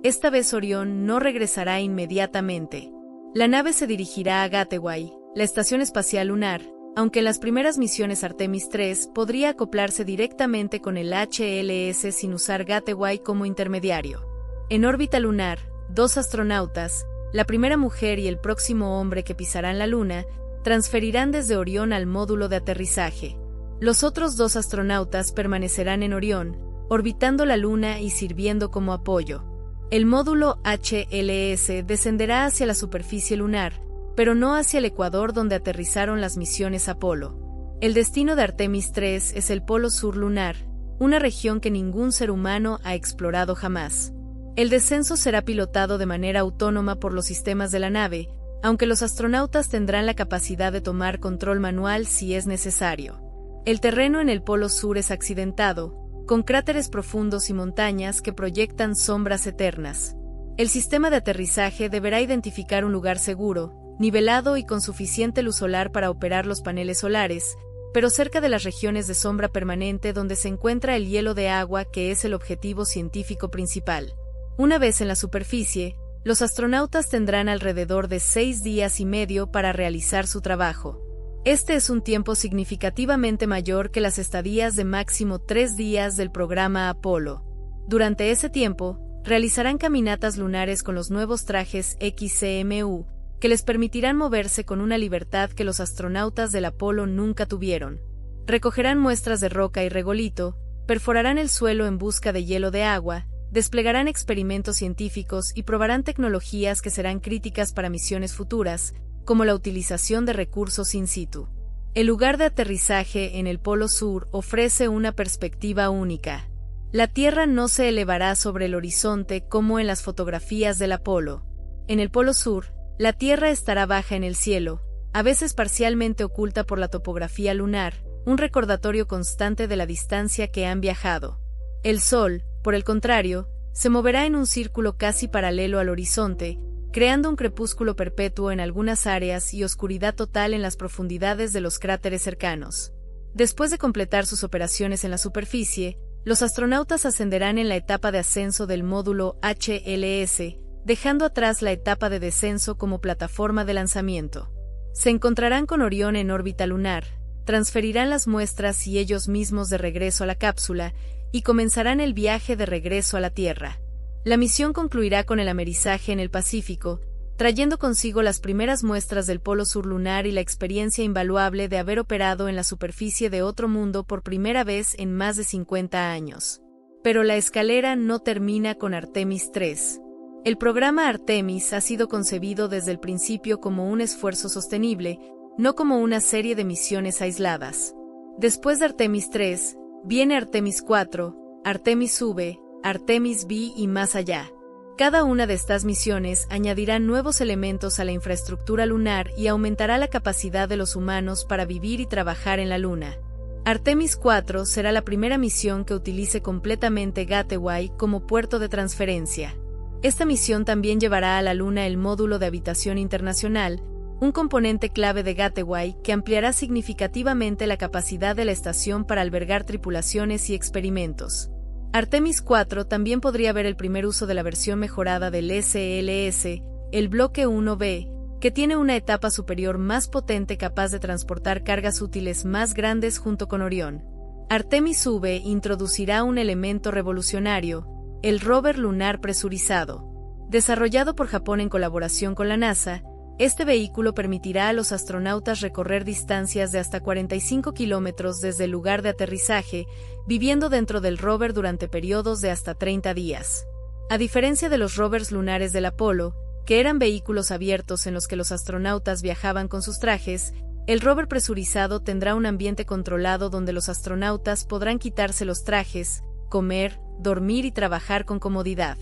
esta vez Orión no regresará inmediatamente. La nave se dirigirá a Gateway, la estación espacial lunar, aunque en las primeras misiones Artemis III podría acoplarse directamente con el HLS sin usar Gateway como intermediario. En órbita lunar, 2 astronautas, la primera mujer y el próximo hombre que pisarán la Luna, transferirán desde Orión al módulo de aterrizaje. Los otros 2 astronautas permanecerán en Orión, orbitando la Luna y sirviendo como apoyo. El módulo HLS descenderá hacia la superficie lunar, pero no hacia el ecuador donde aterrizaron las misiones Apolo. El destino de Artemis III es el Polo Sur lunar, una región que ningún ser humano ha explorado jamás. El descenso será pilotado de manera autónoma por los sistemas de la nave, aunque los astronautas tendrán la capacidad de tomar control manual si es necesario. El terreno en el Polo Sur es accidentado, con cráteres profundos y montañas que proyectan sombras eternas. El sistema de aterrizaje deberá identificar un lugar seguro, nivelado y con suficiente luz solar para operar los paneles solares, pero cerca de las regiones de sombra permanente donde se encuentra el hielo de agua que es el objetivo científico principal. Una vez en la superficie, los astronautas tendrán alrededor de 6 días y medio para realizar su trabajo. Este es un tiempo significativamente mayor que las estadías de máximo 3 días del programa Apolo. Durante ese tiempo, realizarán caminatas lunares con los nuevos trajes XCMU, que les permitirán moverse con una libertad que los astronautas del Apolo nunca tuvieron. Recogerán muestras de roca y regolito, perforarán el suelo en busca de hielo de agua, desplegarán experimentos científicos y probarán tecnologías que serán críticas para misiones futuras, como la utilización de recursos in situ. El lugar de aterrizaje en el Polo Sur ofrece una perspectiva única. La Tierra no se elevará sobre el horizonte como en las fotografías del Apolo. En el Polo Sur, la Tierra estará baja en el cielo, a veces parcialmente oculta por la topografía lunar, un recordatorio constante de la distancia que han viajado. El Sol, por el contrario, se moverá en un círculo casi paralelo al horizonte, creando un crepúsculo perpetuo en algunas áreas y oscuridad total en las profundidades de los cráteres cercanos. Después de completar sus operaciones en la superficie, los astronautas ascenderán en la etapa de ascenso del módulo HLS, dejando atrás la etapa de descenso como plataforma de lanzamiento. Se encontrarán con Orión en órbita lunar, transferirán las muestras y ellos mismos de regreso a la cápsula, y comenzarán el viaje de regreso a la Tierra. La misión concluirá con el amerizaje en el Pacífico, trayendo consigo las primeras muestras del Polo Sur lunar y la experiencia invaluable de haber operado en la superficie de otro mundo por primera vez en más de 50 años. Pero la escalera no termina con Artemis III. El programa Artemis ha sido concebido desde el principio como un esfuerzo sostenible, no como una serie de misiones aisladas. Después de Artemis 3, viene Artemis 4, Artemis V, Artemis B y más allá. Cada una de estas misiones añadirá nuevos elementos a la infraestructura lunar y aumentará la capacidad de los humanos para vivir y trabajar en la Luna. Artemis 4 será la primera misión que utilice completamente Gateway como puerto de transferencia. Esta misión también llevará a la Luna el módulo de habitación internacional, un componente clave de Gateway que ampliará significativamente la capacidad de la estación para albergar tripulaciones y experimentos. Artemis 4 también podría ver el primer uso de la versión mejorada del SLS, el Bloque 1B, que tiene una etapa superior más potente capaz de transportar cargas útiles más grandes junto con Orión. Artemis V introducirá un elemento revolucionario, el rover lunar presurizado. Desarrollado por Japón en colaboración con la NASA, este vehículo permitirá a los astronautas recorrer distancias de hasta 45 kilómetros desde el lugar de aterrizaje, viviendo dentro del rover durante periodos de hasta 30 días. A diferencia de los rovers lunares del Apolo, que eran vehículos abiertos en los que los astronautas viajaban con sus trajes, el rover presurizado tendrá un ambiente controlado donde los astronautas podrán quitarse los trajes, comer, dormir y trabajar con comodidad.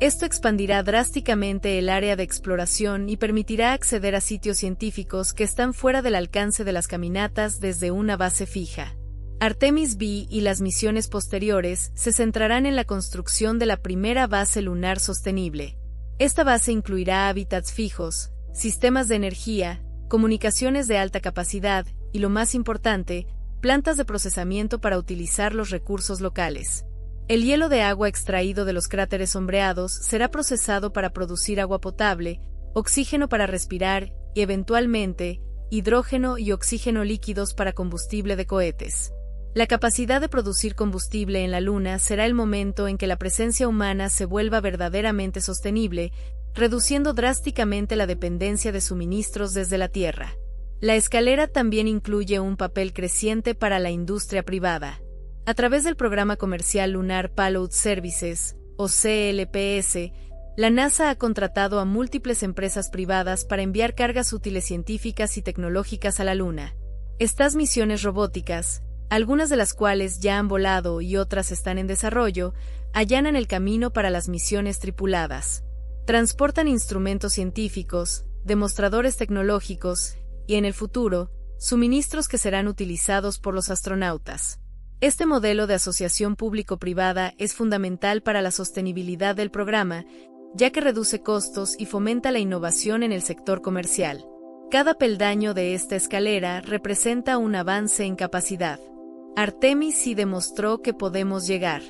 Esto expandirá drásticamente el área de exploración y permitirá acceder a sitios científicos que están fuera del alcance de las caminatas desde una base fija. Artemis B y las misiones posteriores se centrarán en la construcción de la primera base lunar sostenible. Esta base incluirá hábitats fijos, sistemas de energía, comunicaciones de alta capacidad y, lo más importante, plantas de procesamiento para utilizar los recursos locales. El hielo de agua extraído de los cráteres sombreados será procesado para producir agua potable, oxígeno para respirar y, eventualmente, hidrógeno y oxígeno líquidos para combustible de cohetes. La capacidad de producir combustible en la Luna será el momento en que la presencia humana se vuelva verdaderamente sostenible, reduciendo drásticamente la dependencia de suministros desde la Tierra. La escalera también incluye un papel creciente para la industria privada. A través del programa comercial Lunar Payload Services, o CLPS, la NASA ha contratado a múltiples empresas privadas para enviar cargas útiles científicas y tecnológicas a la Luna. Estas misiones robóticas, algunas de las cuales ya han volado y otras están en desarrollo, allanan el camino para las misiones tripuladas. Transportan instrumentos científicos, demostradores tecnológicos y, en el futuro, suministros que serán utilizados por los astronautas. Este modelo de asociación público-privada es fundamental para la sostenibilidad del programa, ya que reduce costos y fomenta la innovación en el sector comercial. Cada peldaño de esta escalera representa un avance en capacidad. Artemis sí demostró que podemos llegar.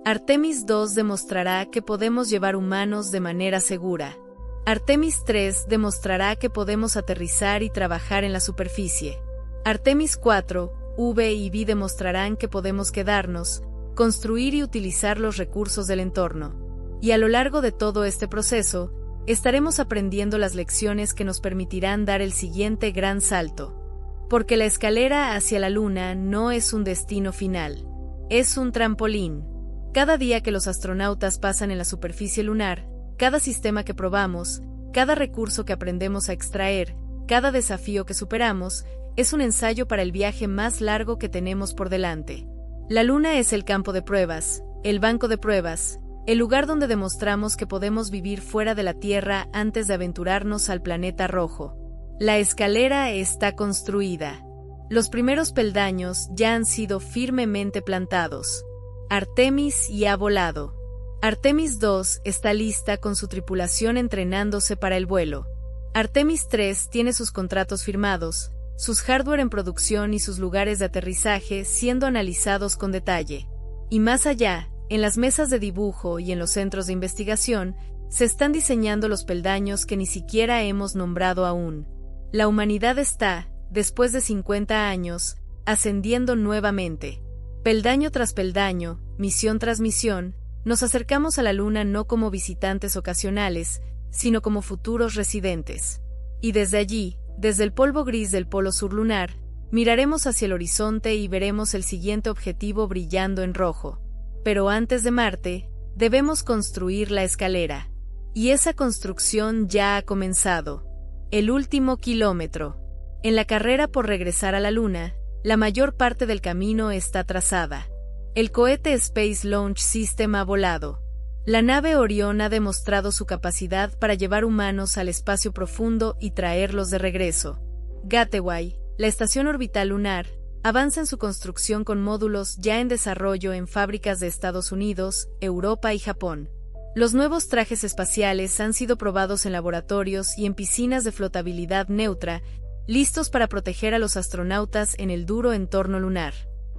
Artemis 2 demostrará que podemos llevar humanos de manera segura. Artemis 3 demostrará que podemos aterrizar y trabajar en la superficie. Artemis 4, V y B demostrarán que podemos quedarnos, construir y utilizar los recursos del entorno. Y a lo largo de todo este proceso, estaremos aprendiendo las lecciones que nos permitirán dar el siguiente gran salto. Porque la escalera hacia la Luna no es un destino final, es un trampolín. Cada día que los astronautas pasan en la superficie lunar, cada sistema que probamos, cada recurso que aprendemos a extraer, cada desafío que superamos, es un ensayo para el viaje más largo que tenemos por delante. La Luna es el campo de pruebas, el banco de pruebas, el lugar donde demostramos que podemos vivir fuera de la Tierra antes de aventurarnos al planeta rojo. La escalera está construida. Los primeros peldaños ya han sido firmemente plantados. Artemis ya ha volado. Artemis 2 está lista con su tripulación entrenándose para el vuelo. Artemis 3 tiene sus contratos firmados, sus hardware en producción y sus lugares de aterrizaje siendo analizados con detalle. Y más allá, en las mesas de dibujo y en los centros de investigación, se están diseñando los peldaños que ni siquiera hemos nombrado aún. La humanidad está, después de 50 años, ascendiendo nuevamente. Peldaño tras peldaño, misión tras misión, nos acercamos a la Luna no como visitantes ocasionales, sino como futuros residentes. Y desde allí, desde el polvo gris del polo sur lunar, miraremos hacia el horizonte y veremos el siguiente objetivo brillando en rojo. Pero antes de Marte, debemos construir la escalera. Y esa construcción ya ha comenzado. El último kilómetro. En la carrera por regresar a la Luna, la mayor parte del camino está trazada. El cohete Space Launch System ha volado. La nave Orion ha demostrado su capacidad para llevar humanos al espacio profundo y traerlos de regreso. Gateway, la estación orbital lunar, avanza en su construcción con módulos ya en desarrollo en fábricas de Estados Unidos, Europa y Japón. Los nuevos trajes espaciales han sido probados en laboratorios y en piscinas de flotabilidad neutra, listos para proteger a los astronautas en el duro entorno lunar.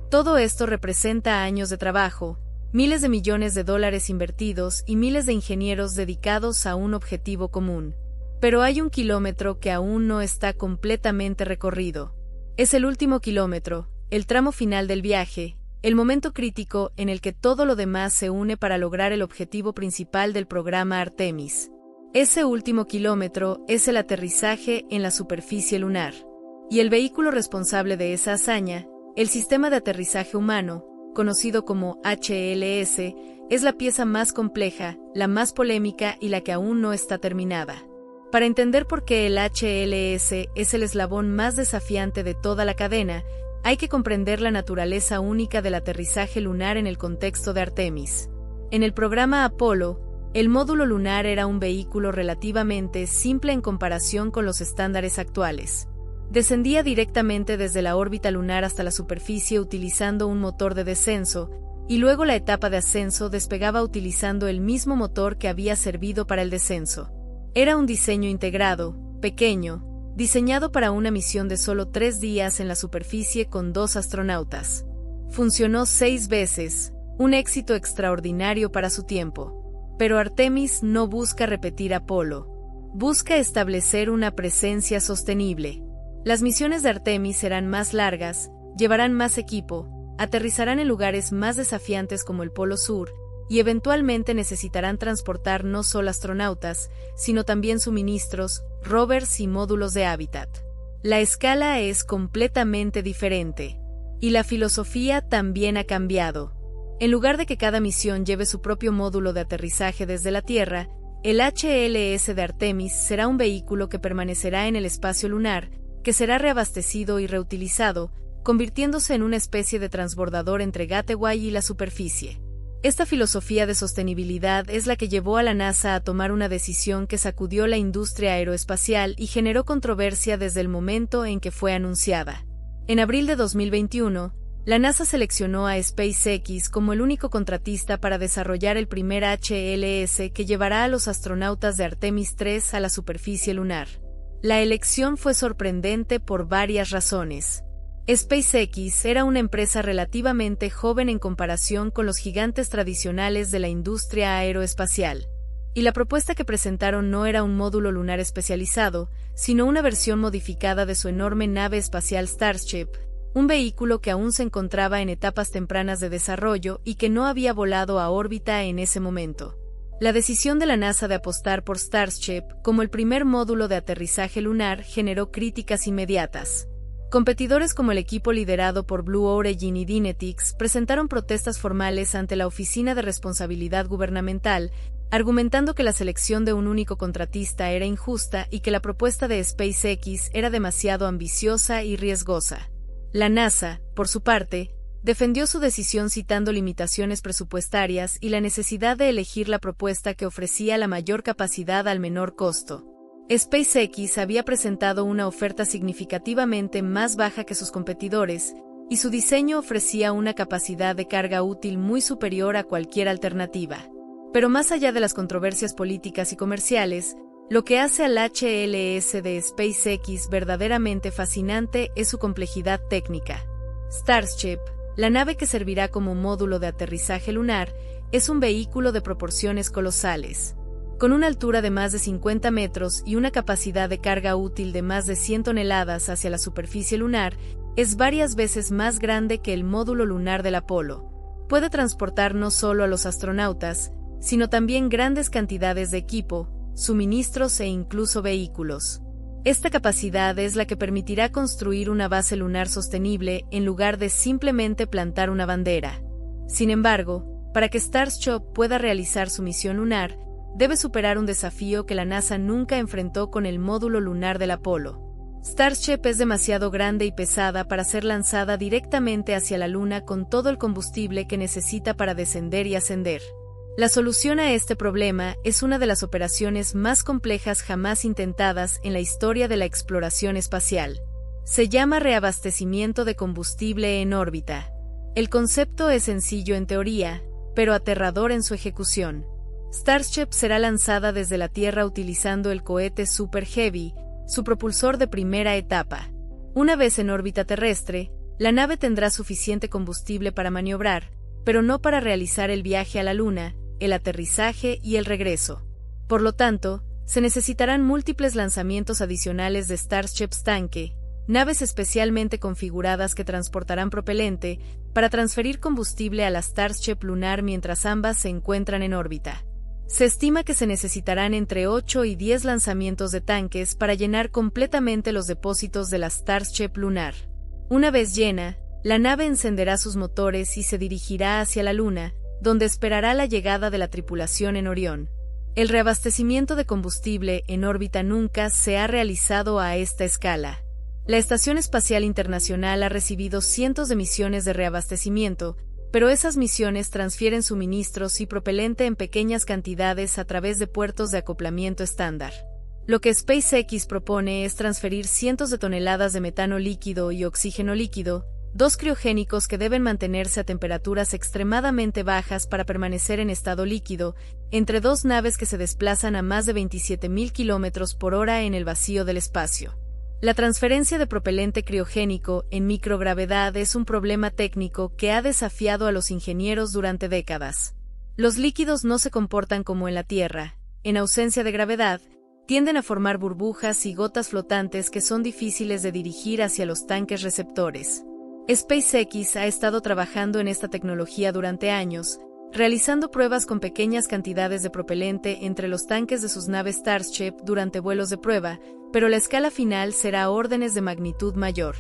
Todo esto representa años de trabajo, miles de millones de dólares invertidos y miles de ingenieros dedicados a un objetivo común. Pero hay un kilómetro que aún no está completamente recorrido. Es el último kilómetro, el tramo final del viaje, el momento crítico en el que todo lo demás se une para lograr el objetivo principal del programa Artemis. Ese último kilómetro es el aterrizaje en la superficie lunar. Y el vehículo responsable de esa hazaña, el sistema de aterrizaje humano, conocido como HLS, es la pieza más compleja, la más polémica y la que aún no está terminada. Para entender por qué el HLS es el eslabón más desafiante de toda la cadena, hay que comprender la naturaleza única del aterrizaje lunar en el contexto de Artemis. En el programa Apolo, el módulo lunar era un vehículo relativamente simple en comparación con los estándares actuales. Descendía directamente desde la órbita lunar hasta la superficie utilizando un motor de descenso, y luego la etapa de ascenso despegaba utilizando el mismo motor que había servido para el descenso. Era un diseño integrado, pequeño, diseñado para una misión de solo 3 días en la superficie con 2 astronautas. Funcionó 6 veces, un éxito extraordinario para su tiempo. Pero Artemis no busca repetir Apolo. Busca establecer una presencia sostenible. Las misiones de Artemis serán más largas, llevarán más equipo, aterrizarán en lugares más desafiantes como el Polo Sur, y eventualmente necesitarán transportar no solo astronautas, sino también suministros, rovers y módulos de hábitat. La escala es completamente diferente. Y la filosofía también ha cambiado. En lugar de que cada misión lleve su propio módulo de aterrizaje desde la Tierra, el HLS de Artemis será un vehículo que permanecerá en el espacio lunar, que será reabastecido y reutilizado, convirtiéndose en una especie de transbordador entre Gateway y la superficie. Esta filosofía de sostenibilidad es la que llevó a la NASA a tomar una decisión que sacudió la industria aeroespacial y generó controversia desde el momento en que fue anunciada. En abril de 2021, la NASA seleccionó a SpaceX como el único contratista para desarrollar el primer HLS que llevará a los astronautas de Artemis 3 a la superficie lunar. La elección fue sorprendente por varias razones. SpaceX era una empresa relativamente joven en comparación con los gigantes tradicionales de la industria aeroespacial. Y la propuesta que presentaron no era un módulo lunar especializado, sino una versión modificada de su enorme nave espacial Starship, un vehículo que aún se encontraba en etapas tempranas de desarrollo y que no había volado a órbita en ese momento. La decisión de la NASA de apostar por Starship como el primer módulo de aterrizaje lunar generó críticas inmediatas. Competidores como el equipo liderado por Blue Origin y Dynetics presentaron protestas formales ante la Oficina de Responsabilidad Gubernamental, argumentando que la selección de un único contratista era injusta y que la propuesta de SpaceX era demasiado ambiciosa y riesgosa. La NASA, por su parte, defendió su decisión citando limitaciones presupuestarias y la necesidad de elegir la propuesta que ofrecía la mayor capacidad al menor costo. SpaceX había presentado una oferta significativamente más baja que sus competidores, y su diseño ofrecía una capacidad de carga útil muy superior a cualquier alternativa. Pero más allá de las controversias políticas y comerciales, lo que hace al HLS de SpaceX verdaderamente fascinante es su complejidad técnica. Starship, la nave que servirá como módulo de aterrizaje lunar, es un vehículo de proporciones colosales. Con una altura de más de 50 metros y una capacidad de carga útil de más de 100 toneladas hacia la superficie lunar, es varias veces más grande que el módulo lunar del Apolo. Puede transportar no solo a los astronautas, sino también grandes cantidades de equipo, suministros e incluso vehículos. Esta capacidad es la que permitirá construir una base lunar sostenible en lugar de simplemente plantar una bandera. Sin embargo, para que Starship pueda realizar su misión lunar, debe superar un desafío que la NASA nunca enfrentó con el módulo lunar del Apolo. Starship es demasiado grande y pesada para ser lanzada directamente hacia la Luna con todo el combustible que necesita para descender y ascender. La solución a este problema es una de las operaciones más complejas jamás intentadas en la historia de la exploración espacial. Se llama reabastecimiento de combustible en órbita. El concepto es sencillo en teoría, pero aterrador en su ejecución. Starship será lanzada desde la Tierra utilizando el cohete Super Heavy, su propulsor de primera etapa. Una vez en órbita terrestre, la nave tendrá suficiente combustible para maniobrar, pero no para realizar el viaje a la Luna, el aterrizaje y el regreso. Por lo tanto, se necesitarán múltiples lanzamientos adicionales de Starships tanque, naves especialmente configuradas que transportarán propelente, para transferir combustible a la Starship lunar mientras ambas se encuentran en órbita. Se estima que se necesitarán entre 8 y 10 lanzamientos de tanques para llenar completamente los depósitos de la Starship lunar. Una vez llena, la nave encenderá sus motores y se dirigirá hacia la Luna, donde esperará la llegada de la tripulación en Orión. El reabastecimiento de combustible en órbita nunca se ha realizado a esta escala. La Estación Espacial Internacional ha recibido cientos de misiones de reabastecimiento, pero esas misiones transfieren suministros y propelente en pequeñas cantidades a través de puertos de acoplamiento estándar. Lo que SpaceX propone es transferir cientos de toneladas de metano líquido y oxígeno líquido, dos criogénicos que deben mantenerse a temperaturas extremadamente bajas para permanecer en estado líquido, entre dos naves que se desplazan a más de 27.000 km/h en el vacío del espacio. La transferencia de propelente criogénico en microgravedad es un problema técnico que ha desafiado a los ingenieros durante décadas. Los líquidos no se comportan como en la Tierra. En ausencia de gravedad, tienden a formar burbujas y gotas flotantes que son difíciles de dirigir hacia los tanques receptores. SpaceX ha estado trabajando en esta tecnología durante años, realizando pruebas con pequeñas cantidades de propelente entre los tanques de sus naves Starship durante vuelos de prueba, pero la escala final será órdenes de magnitud mayor.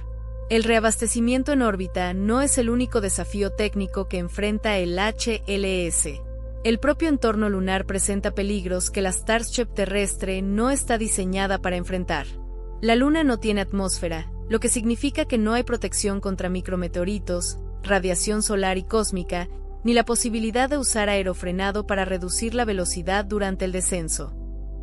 El reabastecimiento en órbita no es el único desafío técnico que enfrenta el HLS. El propio entorno lunar presenta peligros que la Starship terrestre no está diseñada para enfrentar. La Luna no tiene atmósfera, lo que significa que no hay protección contra micrometeoritos, radiación solar y cósmica, ni la posibilidad de usar aerofrenado para reducir la velocidad durante el descenso.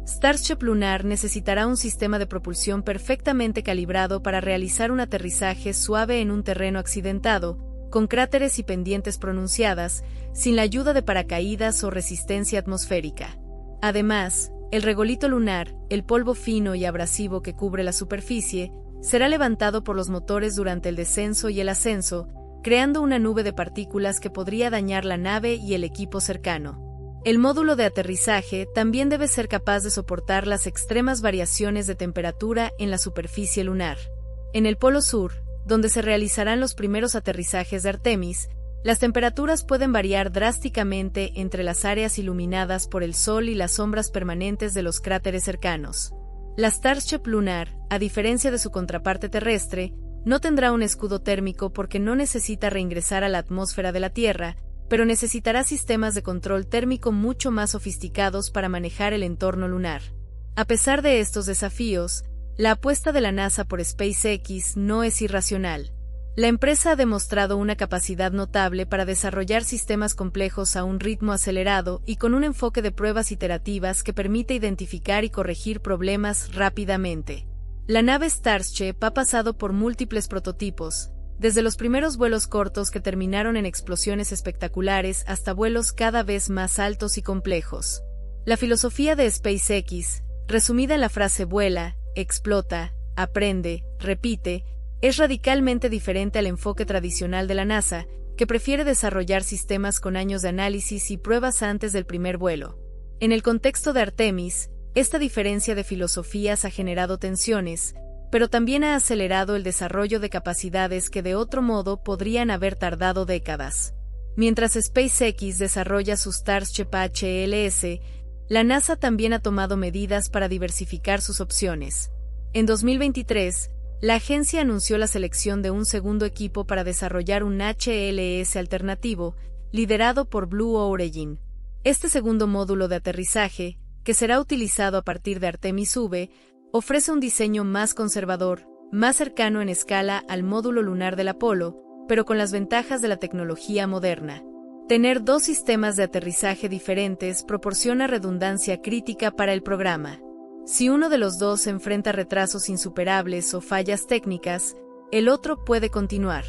Starship lunar necesitará un sistema de propulsión perfectamente calibrado para realizar un aterrizaje suave en un terreno accidentado, con cráteres y pendientes pronunciadas, sin la ayuda de paracaídas o resistencia atmosférica. Además, el regolito lunar, el polvo fino y abrasivo que cubre la superficie, será levantado por los motores durante el descenso y el ascenso, creando una nube de partículas que podría dañar la nave y el equipo cercano. El módulo de aterrizaje también debe ser capaz de soportar las extremas variaciones de temperatura en la superficie lunar. En el Polo Sur, donde se realizarán los primeros aterrizajes de Artemis, las temperaturas pueden variar drásticamente entre las áreas iluminadas por el Sol y las sombras permanentes de los cráteres cercanos. La Starship lunar, a diferencia de su contraparte terrestre, no tendrá un escudo térmico porque no necesita reingresar a la atmósfera de la Tierra, pero necesitará sistemas de control térmico mucho más sofisticados para manejar el entorno lunar. A pesar de estos desafíos, la apuesta de la NASA por SpaceX no es irracional. La empresa ha demostrado una capacidad notable para desarrollar sistemas complejos a un ritmo acelerado y con un enfoque de pruebas iterativas que permite identificar y corregir problemas rápidamente. La nave Starship ha pasado por múltiples prototipos, desde los primeros vuelos cortos que terminaron en explosiones espectaculares hasta vuelos cada vez más altos y complejos. La filosofía de SpaceX, resumida en la frase vuela, explota, aprende, repite, es radicalmente diferente al enfoque tradicional de la NASA, que prefiere desarrollar sistemas con años de análisis y pruebas antes del primer vuelo. En el contexto de Artemis, esta diferencia de filosofías ha generado tensiones, pero también ha acelerado el desarrollo de capacidades que de otro modo podrían haber tardado décadas. Mientras SpaceX desarrolla su Starship HLS, la NASA también ha tomado medidas para diversificar sus opciones. En 2023, la agencia anunció la selección de un segundo equipo para desarrollar un HLS alternativo, liderado por Blue Origin. Este segundo módulo de aterrizaje, que será utilizado a partir de Artemis V, ofrece un diseño más conservador, más cercano en escala al módulo lunar del Apolo, pero con las ventajas de la tecnología moderna. Tener dos sistemas de aterrizaje diferentes proporciona redundancia crítica para el programa. Si uno de los dos enfrenta retrasos insuperables o fallas técnicas, el otro puede continuar.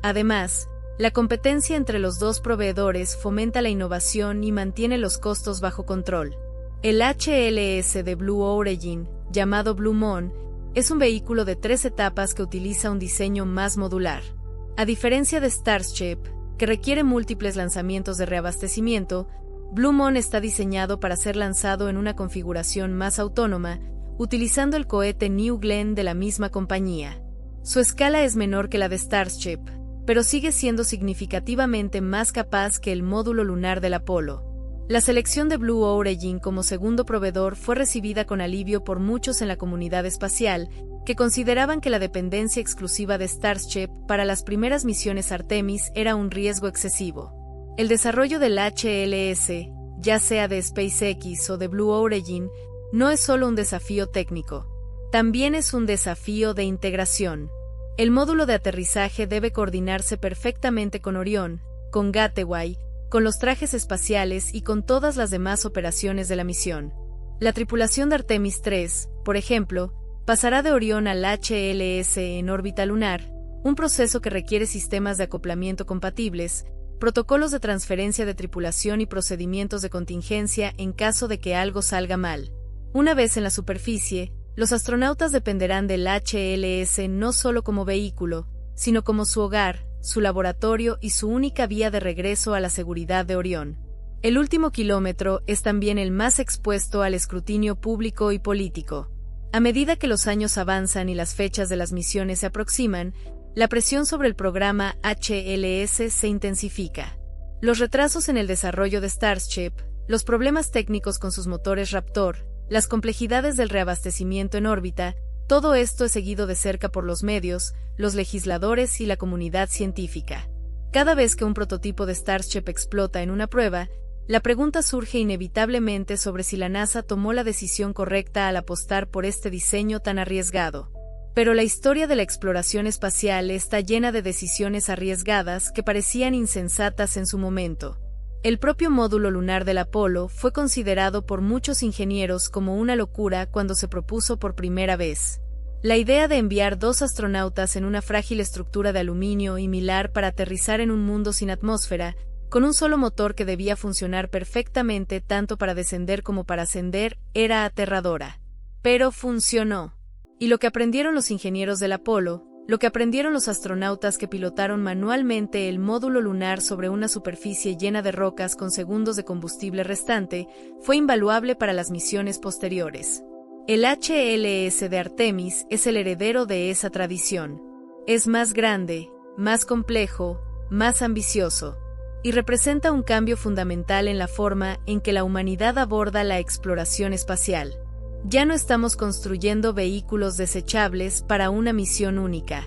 Además, la competencia entre los dos proveedores fomenta la innovación y mantiene los costos bajo control. El HLS de Blue Origin, llamado Blue Moon, es un vehículo de 3 etapas que utiliza un diseño más modular. A diferencia de Starship, que requiere múltiples lanzamientos de reabastecimiento, Blue Moon está diseñado para ser lanzado en una configuración más autónoma, utilizando el cohete New Glenn de la misma compañía. Su escala es menor que la de Starship, pero sigue siendo significativamente más capaz que el módulo lunar del Apolo. La selección de Blue Origin como segundo proveedor fue recibida con alivio por muchos en la comunidad espacial, que consideraban que la dependencia exclusiva de Starship para las primeras misiones Artemis era un riesgo excesivo. El desarrollo del HLS, ya sea de SpaceX o de Blue Origin, no es solo un desafío técnico, también es un desafío de integración. El módulo de aterrizaje debe coordinarse perfectamente con Orión, con Gateway, con los trajes espaciales y con todas las demás operaciones de la misión. La tripulación de Artemis 3, por ejemplo, pasará de Orión al HLS en órbita lunar, un proceso que requiere sistemas de acoplamiento compatibles, protocolos de transferencia de tripulación y procedimientos de contingencia en caso de que algo salga mal. Una vez en la superficie, los astronautas dependerán del HLS no solo como vehículo, sino como su hogar, su laboratorio y su única vía de regreso a la seguridad de Orión. El último kilómetro es también el más expuesto al escrutinio público y político. A medida que los años avanzan y las fechas de las misiones se aproximan, la presión sobre el programa HLS se intensifica. Los retrasos en el desarrollo de Starship, los problemas técnicos con sus motores Raptor, las complejidades del reabastecimiento en órbita, todo esto es seguido de cerca por los medios, los legisladores y la comunidad científica. Cada vez que un prototipo de Starship explota en una prueba, la pregunta surge inevitablemente sobre si la NASA tomó la decisión correcta al apostar por este diseño tan arriesgado. Pero la historia de la exploración espacial está llena de decisiones arriesgadas que parecían insensatas en su momento. El propio módulo lunar del Apolo fue considerado por muchos ingenieros como una locura cuando se propuso por primera vez. La idea de enviar 2 astronautas en una frágil estructura de aluminio y mylar para aterrizar en un mundo sin atmósfera, con un solo motor que debía funcionar perfectamente tanto para descender como para ascender, era aterradora. Pero funcionó. Y lo que aprendieron los ingenieros del Apolo, lo que aprendieron los astronautas que pilotaron manualmente el módulo lunar sobre una superficie llena de rocas con segundos de combustible restante, fue invaluable para las misiones posteriores. El HLS de Artemis es el heredero de esa tradición. Es más grande, más complejo, más ambicioso, y representa un cambio fundamental en la forma en que la humanidad aborda la exploración espacial. Ya no estamos construyendo vehículos desechables para una misión única.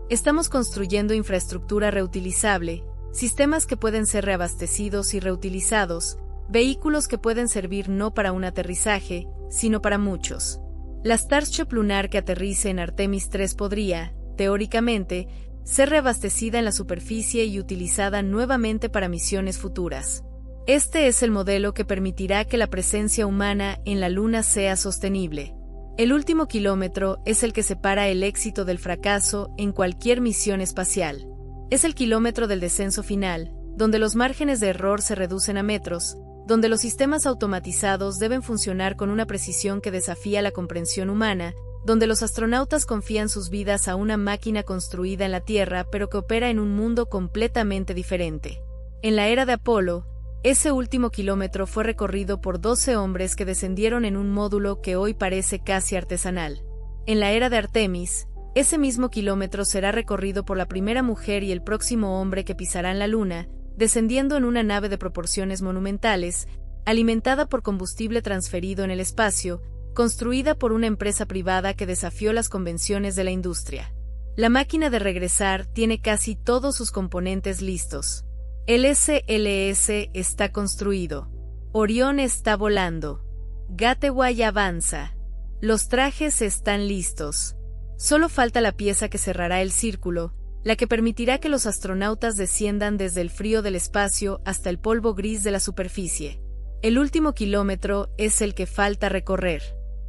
Estamos construyendo infraestructura reutilizable, sistemas que pueden ser reabastecidos y reutilizados, vehículos que pueden servir no para un aterrizaje, sino para muchos. La Starship lunar que aterrice en Artemis 3 podría, teóricamente, ser reabastecida en la superficie y utilizada nuevamente para misiones futuras. Este es el modelo que permitirá que la presencia humana en la Luna sea sostenible. El último kilómetro es el que separa el éxito del fracaso en cualquier misión espacial. Es el kilómetro del descenso final, donde los márgenes de error se reducen a metros, donde los sistemas automatizados deben funcionar con una precisión que desafía la comprensión humana, donde los astronautas confían sus vidas a una máquina construida en la Tierra pero que opera en un mundo completamente diferente. En la era de Apolo, ese último kilómetro fue recorrido por 12 hombres que descendieron en un módulo que hoy parece casi artesanal. En la era de Artemis, ese mismo kilómetro será recorrido por la primera mujer y el próximo hombre que pisarán la Luna, descendiendo en una nave de proporciones monumentales, alimentada por combustible transferido en el espacio, construida por una empresa privada que desafió las convenciones de la industria. La máquina de regresar tiene casi todos sus componentes listos. El SLS está construido. Orión está volando. Gateway avanza. Los trajes están listos. Solo falta la pieza que cerrará el círculo, la que permitirá que los astronautas desciendan desde el frío del espacio hasta el polvo gris de la superficie. El último kilómetro es el que falta recorrer.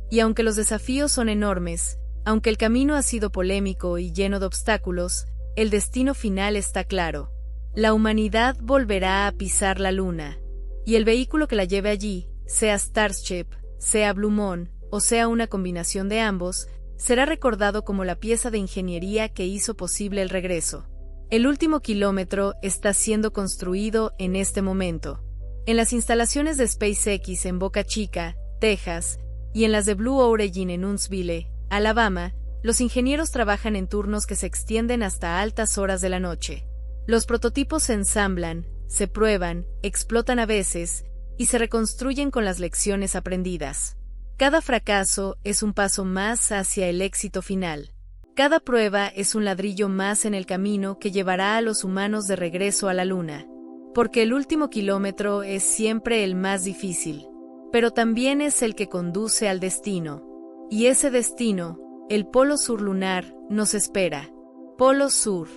Y aunque los desafíos son enormes, aunque el camino ha sido polémico y lleno de obstáculos, el destino final está claro. La humanidad volverá a pisar la Luna. Y el vehículo que la lleve allí, sea Starship, sea Blue Moon, o sea una combinación de ambos, será recordado como la pieza de ingeniería que hizo posible el regreso. El último kilómetro está siendo construido en este momento. En las instalaciones de SpaceX en Boca Chica, Texas, y en las de Blue Origin en Huntsville, Alabama, los ingenieros trabajan en turnos que se extienden hasta altas horas de la noche. Los prototipos se ensamblan, se prueban, explotan a veces, y se reconstruyen con las lecciones aprendidas. Cada fracaso es un paso más hacia el éxito final. Cada prueba es un ladrillo más en el camino que llevará a los humanos de regreso a la Luna. Porque el último kilómetro es siempre el más difícil, pero también es el que conduce al destino. Y ese destino, el Polo Sur lunar, nos espera. Polo Sur.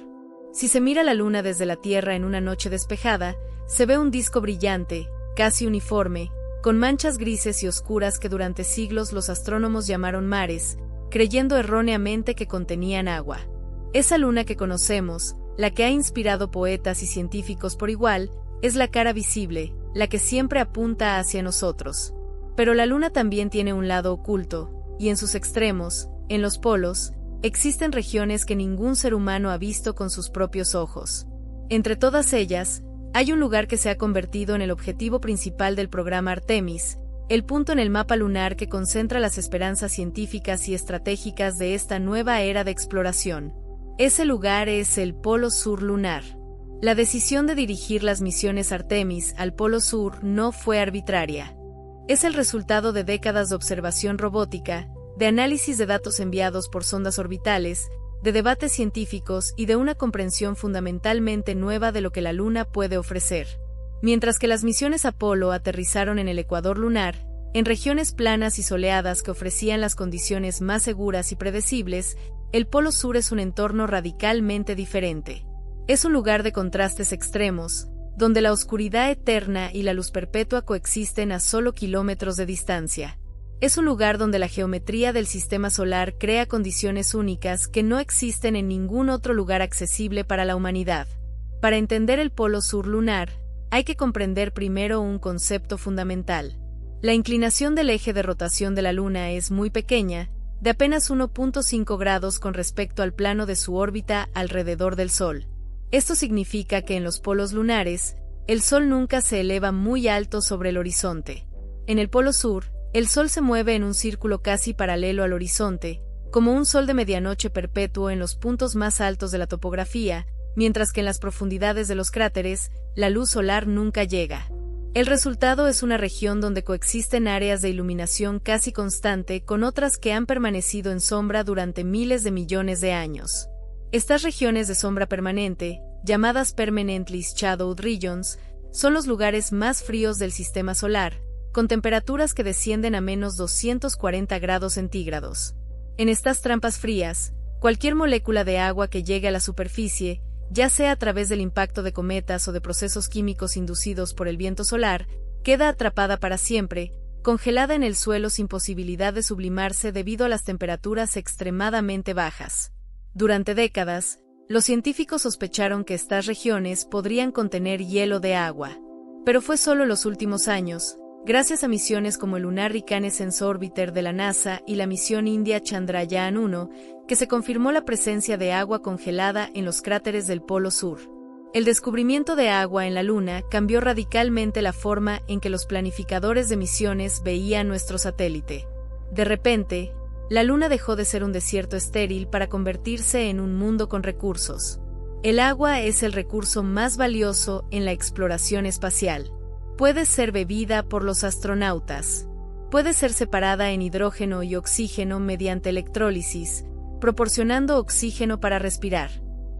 Si se mira la Luna desde la Tierra en una noche despejada, se ve un disco brillante, casi uniforme, con manchas grises y oscuras que durante siglos los astrónomos llamaron mares, creyendo erróneamente que contenían agua. Esa luna que conocemos, la que ha inspirado poetas y científicos por igual, es la cara visible, la que siempre apunta hacia nosotros. Pero la luna también tiene un lado oculto, y en sus extremos, en los polos, existen regiones que ningún ser humano ha visto con sus propios ojos. Entre todas ellas, hay un lugar que se ha convertido en el objetivo principal del programa Artemis, el punto en el mapa lunar que concentra las esperanzas científicas y estratégicas de esta nueva era de exploración. Ese lugar es el Polo Sur lunar. La decisión de dirigir las misiones Artemis al Polo Sur no fue arbitraria. Es el resultado de décadas de observación robótica, de análisis de datos enviados por sondas orbitales, de debates científicos y de una comprensión fundamentalmente nueva de lo que la Luna puede ofrecer. Mientras que las misiones Apolo aterrizaron en el ecuador lunar, en regiones planas y soleadas que ofrecían las condiciones más seguras y predecibles, el Polo Sur es un entorno radicalmente diferente. Es un lugar de contrastes extremos, donde la oscuridad eterna y la luz perpetua coexisten a solo kilómetros de distancia. Es un lugar donde la geometría del sistema solar crea condiciones únicas que no existen en ningún otro lugar accesible para la humanidad. Para entender el Polo Sur lunar, hay que comprender primero un concepto fundamental. La inclinación del eje de rotación de la Luna es muy pequeña, de apenas 1.5 grados con respecto al plano de su órbita alrededor del Sol. Esto significa que en los polos lunares, el Sol nunca se eleva muy alto sobre el horizonte. En el Polo Sur, el Sol se mueve en un círculo casi paralelo al horizonte, como un sol de medianoche perpetuo en los puntos más altos de la topografía, mientras que en las profundidades de los cráteres, la luz solar nunca llega. El resultado es una región donde coexisten áreas de iluminación casi constante con otras que han permanecido en sombra durante miles de millones de años. Estas regiones de sombra permanente, llamadas Permanently Shadowed Regions, son los lugares más fríos del sistema solar, con temperaturas que descienden a menos 240 grados centígrados. En estas trampas frías, cualquier molécula de agua que llegue a la superficie, ya sea a través del impacto de cometas o de procesos químicos inducidos por el viento solar, queda atrapada para siempre, congelada en el suelo sin posibilidad de sublimarse debido a las temperaturas extremadamente bajas. Durante décadas, los científicos sospecharon que estas regiones podrían contener hielo de agua. Pero fue solo en los últimos años, gracias a misiones como el Lunar Reconnaissance Orbiter de la NASA y la misión india Chandrayaan-1, que se confirmó la presencia de agua congelada en los cráteres del Polo Sur. El descubrimiento de agua en la Luna cambió radicalmente la forma en que los planificadores de misiones veían nuestro satélite. De repente, la Luna dejó de ser un desierto estéril para convertirse en un mundo con recursos. El agua es el recurso más valioso en la exploración espacial. Puede ser bebida por los astronautas. Puede ser separada en hidrógeno y oxígeno mediante electrólisis, proporcionando oxígeno para respirar.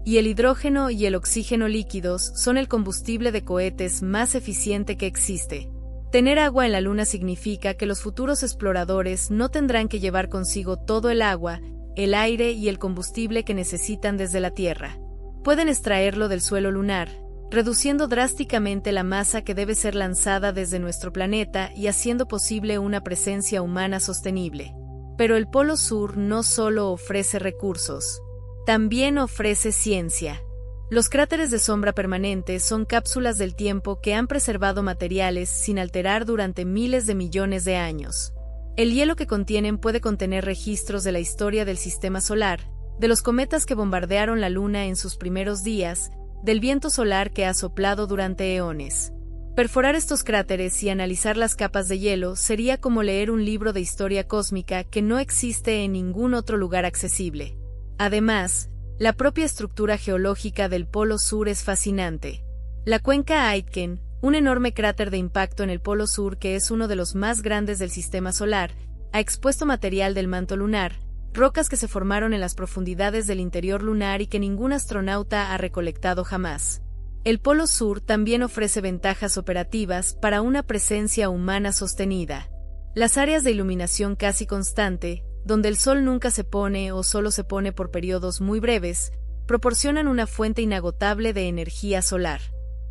Y el hidrógeno y el oxígeno líquidos son el combustible de cohetes más eficiente que existe. Tener agua en la Luna significa que los futuros exploradores no tendrán que llevar consigo todo el agua, el aire y el combustible que necesitan desde la Tierra. Pueden extraerlo del suelo lunar, reduciendo drásticamente la masa que debe ser lanzada desde nuestro planeta y haciendo posible una presencia humana sostenible. Pero el Polo Sur no solo ofrece recursos, también ofrece ciencia. Los cráteres de sombra permanente son cápsulas del tiempo que han preservado materiales sin alterar durante miles de millones de años. El hielo que contienen puede contener registros de la historia del sistema solar, de los cometas que bombardearon la Luna en sus primeros días, del viento solar que ha soplado durante eones. Perforar estos cráteres y analizar las capas de hielo sería como leer un libro de historia cósmica que no existe en ningún otro lugar accesible. Además, la propia estructura geológica del Polo Sur es fascinante. La cuenca Aitken, un enorme cráter de impacto en el Polo Sur que es uno de los más grandes del sistema solar, ha expuesto material del manto lunar, rocas que se formaron en las profundidades del interior lunar y que ningún astronauta ha recolectado jamás. El Polo Sur también ofrece ventajas operativas para una presencia humana sostenida. Las áreas de iluminación casi constante, donde el sol nunca se pone o solo se pone por periodos muy breves, proporcionan una fuente inagotable de energía solar.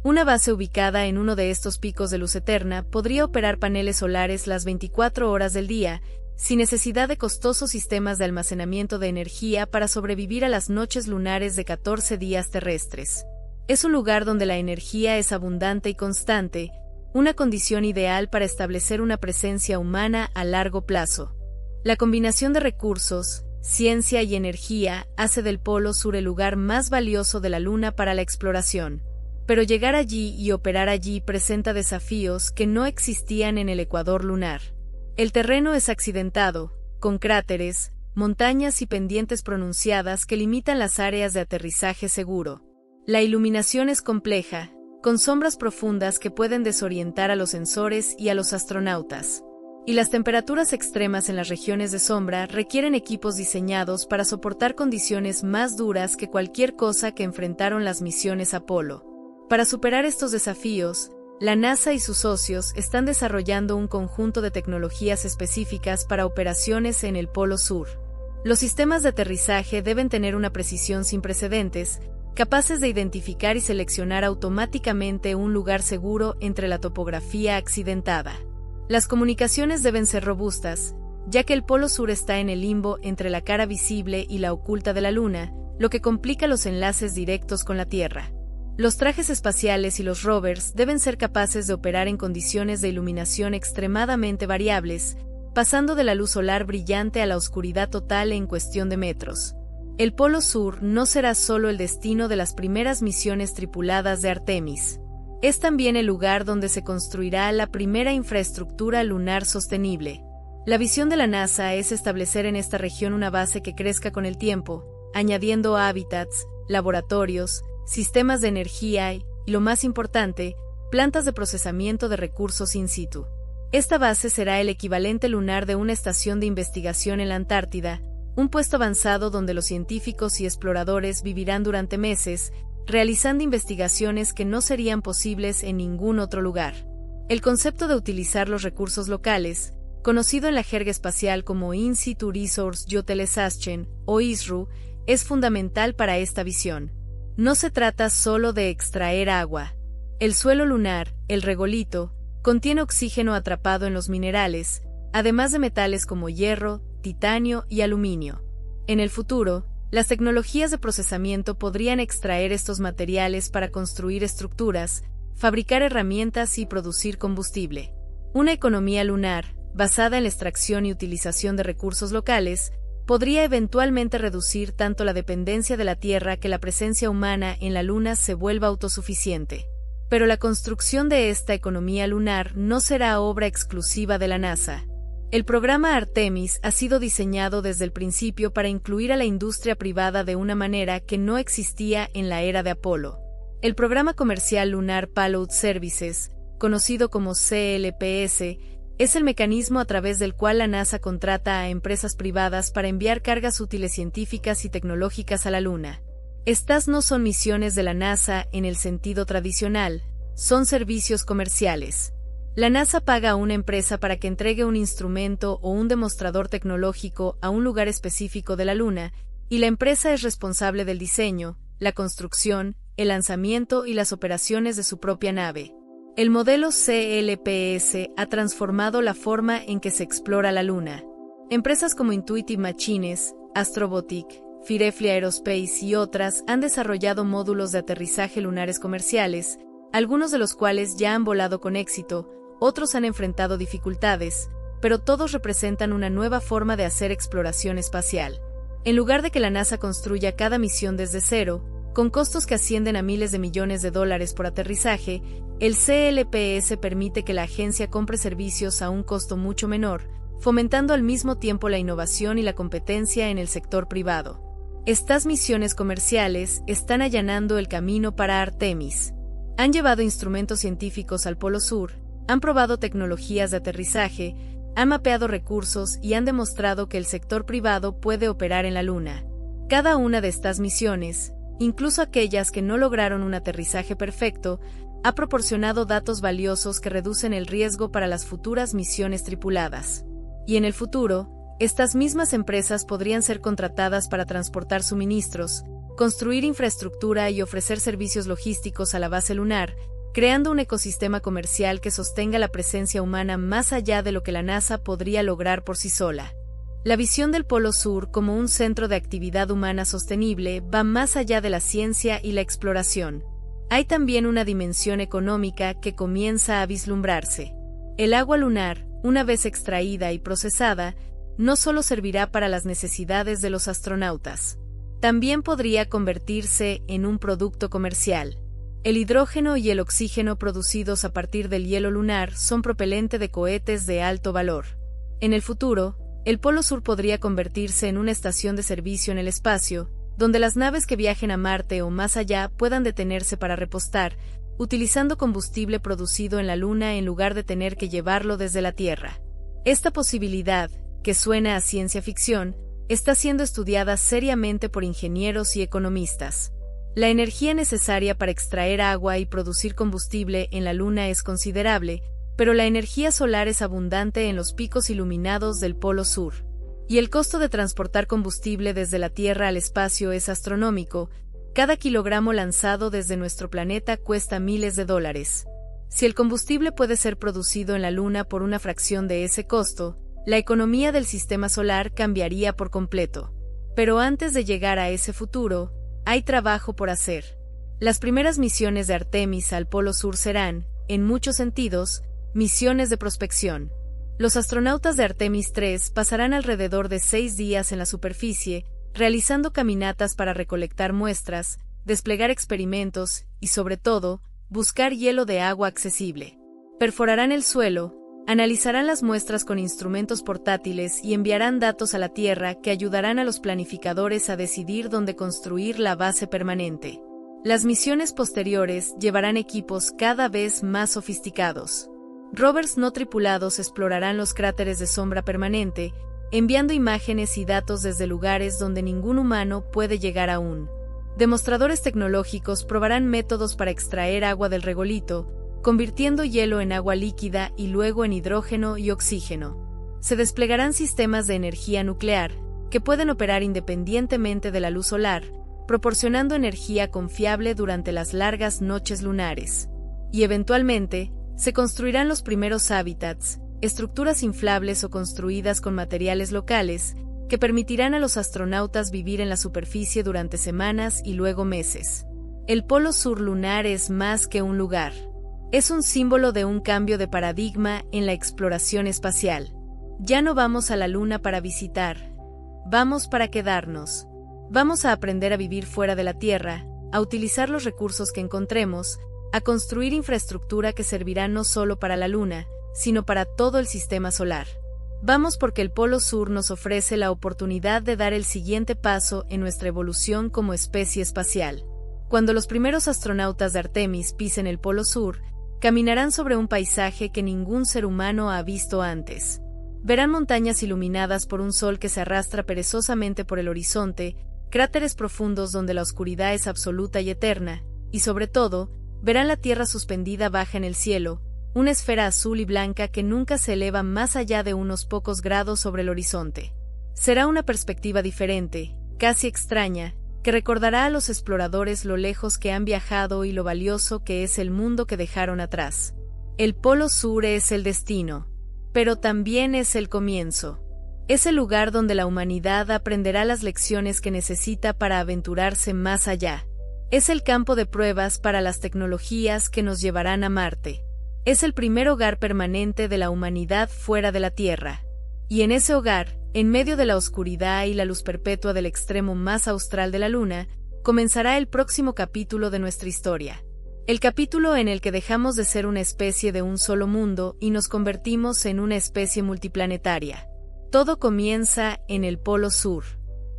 Una base ubicada en uno de estos picos de luz eterna podría operar paneles solares las 24 horas del día, sin necesidad de costosos sistemas de almacenamiento de energía para sobrevivir a las noches lunares de 14 días terrestres. Es un lugar donde la energía es abundante y constante, una condición ideal para establecer una presencia humana a largo plazo. La combinación de recursos, ciencia y energía hace del Polo Sur el lugar más valioso de la Luna para la exploración. Pero llegar allí y operar allí presenta desafíos que no existían en el ecuador lunar. El terreno es accidentado, con cráteres, montañas y pendientes pronunciadas que limitan las áreas de aterrizaje seguro. La iluminación es compleja, con sombras profundas que pueden desorientar a los sensores y a los astronautas. Y las temperaturas extremas en las regiones de sombra requieren equipos diseñados para soportar condiciones más duras que cualquier cosa que enfrentaron las misiones Apolo. Para superar estos desafíos, la NASA y sus socios están desarrollando un conjunto de tecnologías específicas para operaciones en el Polo Sur. Los sistemas de aterrizaje deben tener una precisión sin precedentes, capaces de identificar y seleccionar automáticamente un lugar seguro entre la topografía accidentada. Las comunicaciones deben ser robustas, ya que el Polo Sur está en el limbo entre la cara visible y la oculta de la Luna, lo que complica los enlaces directos con la Tierra. Los trajes espaciales y los rovers deben ser capaces de operar en condiciones de iluminación extremadamente variables, pasando de la luz solar brillante a la oscuridad total en cuestión de metros. El Polo Sur no será solo el destino de las primeras misiones tripuladas de Artemis. Es también el lugar donde se construirá la primera infraestructura lunar sostenible. La visión de la NASA es establecer en esta región una base que crezca con el tiempo, añadiendo hábitats, laboratorios, sistemas de energía y, lo más importante, plantas de procesamiento de recursos in situ. Esta base será el equivalente lunar de una estación de investigación en la Antártida, un puesto avanzado donde los científicos y exploradores vivirán durante meses, realizando investigaciones que no serían posibles en ningún otro lugar. El concepto de utilizar los recursos locales, conocido en la jerga espacial como In Situ Resource Utilization, o ISRU, es fundamental para esta visión. No se trata solo de extraer agua. El suelo lunar, el regolito, contiene oxígeno atrapado en los minerales, además de metales como hierro, titanio y aluminio. En el futuro, las tecnologías de procesamiento podrían extraer estos materiales para construir estructuras, fabricar herramientas y producir combustible. Una economía lunar, basada en la extracción y utilización de recursos locales, podría eventualmente reducir tanto la dependencia de la Tierra que la presencia humana en la Luna se vuelva autosuficiente. Pero la construcción de esta economía lunar no será obra exclusiva de la NASA. El programa Artemis ha sido diseñado desde el principio para incluir a la industria privada de una manera que no existía en la era de Apolo. El programa comercial Lunar Payload Services, conocido como CLPS, es el mecanismo a través del cual la NASA contrata a empresas privadas para enviar cargas útiles científicas y tecnológicas a la Luna. Estas no son misiones de la NASA en el sentido tradicional, son servicios comerciales. La NASA paga a una empresa para que entregue un instrumento o un demostrador tecnológico a un lugar específico de la Luna, y la empresa es responsable del diseño, la construcción, el lanzamiento y las operaciones de su propia nave. El modelo CLPS ha transformado la forma en que se explora la Luna. Empresas como Intuitive Machines, Astrobotic, Firefly Aerospace y otras han desarrollado módulos de aterrizaje lunares comerciales, algunos de los cuales ya han volado con éxito, otros han enfrentado dificultades, pero todos representan una nueva forma de hacer exploración espacial. En lugar de que la NASA construya cada misión desde cero, con costos que ascienden a miles de millones de dólares por aterrizaje, el CLPS permite que la agencia compre servicios a un costo mucho menor, fomentando al mismo tiempo la innovación y la competencia en el sector privado. Estas misiones comerciales están allanando el camino para Artemis. Han llevado instrumentos científicos al Polo Sur, han probado tecnologías de aterrizaje, han mapeado recursos y han demostrado que el sector privado puede operar en la Luna. Cada una de estas misiones, incluso aquellas que no lograron un aterrizaje perfecto, ha proporcionado datos valiosos que reducen el riesgo para las futuras misiones tripuladas. Y en el futuro, estas mismas empresas podrían ser contratadas para transportar suministros, construir infraestructura y ofrecer servicios logísticos a la base lunar, creando un ecosistema comercial que sostenga la presencia humana más allá de lo que la NASA podría lograr por sí sola. La visión del Polo Sur como un centro de actividad humana sostenible va más allá de la ciencia y la exploración. Hay también una dimensión económica que comienza a vislumbrarse. El agua lunar, una vez extraída y procesada, no solo servirá para las necesidades de los astronautas. También podría convertirse en un producto comercial. El hidrógeno y el oxígeno producidos a partir del hielo lunar son propelente de cohetes de alto valor. En el futuro, el Polo Sur podría convertirse en una estación de servicio en el espacio, donde las naves que viajen a Marte o más allá puedan detenerse para repostar, utilizando combustible producido en la Luna en lugar de tener que llevarlo desde la Tierra. Esta posibilidad, que suena a ciencia ficción, está siendo estudiada seriamente por ingenieros y economistas. La energía necesaria para extraer agua y producir combustible en la Luna es considerable, pero la energía solar es abundante en los picos iluminados del Polo Sur. Y el costo de transportar combustible desde la Tierra al espacio es astronómico. Cada kilogramo lanzado desde nuestro planeta cuesta miles de dólares. Si el combustible puede ser producido en la Luna por una fracción de ese costo, la economía del sistema solar cambiaría por completo. Pero antes de llegar a ese futuro, hay trabajo por hacer. Las primeras misiones de Artemis al Polo Sur serán, en muchos sentidos, misiones de prospección. Los astronautas de Artemis 3 pasarán alrededor de 6 días en la superficie, realizando caminatas para recolectar muestras, desplegar experimentos y, sobre todo, buscar hielo de agua accesible. Perforarán el suelo, analizarán las muestras con instrumentos portátiles y enviarán datos a la Tierra que ayudarán a los planificadores a decidir dónde construir la base permanente. Las misiones posteriores llevarán equipos cada vez más sofisticados. Rovers no tripulados explorarán los cráteres de sombra permanente, enviando imágenes y datos desde lugares donde ningún humano puede llegar aún. Demostradores tecnológicos probarán métodos para extraer agua del regolito, convirtiendo hielo en agua líquida y luego en hidrógeno y oxígeno. Se desplegarán sistemas de energía nuclear, que pueden operar independientemente de la luz solar, proporcionando energía confiable durante las largas noches lunares. Y eventualmente, se construirán los primeros hábitats, estructuras inflables o construidas con materiales locales, que permitirán a los astronautas vivir en la superficie durante semanas y luego meses. El Polo Sur lunar es más que un lugar. Es un símbolo de un cambio de paradigma en la exploración espacial. Ya no vamos a la Luna para visitar. Vamos para quedarnos. Vamos a aprender a vivir fuera de la Tierra, a utilizar los recursos que encontremos, a construir infraestructura que servirá no solo para la Luna, sino para todo el sistema solar. Vamos porque el Polo Sur nos ofrece la oportunidad de dar el siguiente paso en nuestra evolución como especie espacial. Cuando los primeros astronautas de Artemis pisen el Polo Sur, caminarán sobre un paisaje que ningún ser humano ha visto antes. Verán montañas iluminadas por un sol que se arrastra perezosamente por el horizonte, cráteres profundos donde la oscuridad es absoluta y eterna, y sobre todo, verán la Tierra suspendida baja en el cielo, una esfera azul y blanca que nunca se eleva más allá de unos pocos grados sobre el horizonte. Será una perspectiva diferente, casi extraña, que recordará a los exploradores lo lejos que han viajado y lo valioso que es el mundo que dejaron atrás. El Polo Sur es el destino, pero también es el comienzo. Es el lugar donde la humanidad aprenderá las lecciones que necesita para aventurarse más allá. Es el campo de pruebas para las tecnologías que nos llevarán a Marte. Es el primer hogar permanente de la humanidad fuera de la Tierra. Y en ese hogar, en medio de la oscuridad y la luz perpetua del extremo más austral de la Luna, comenzará el próximo capítulo de nuestra historia. El capítulo en el que dejamos de ser una especie de un solo mundo y nos convertimos en una especie multiplanetaria. Todo comienza en el Polo Sur.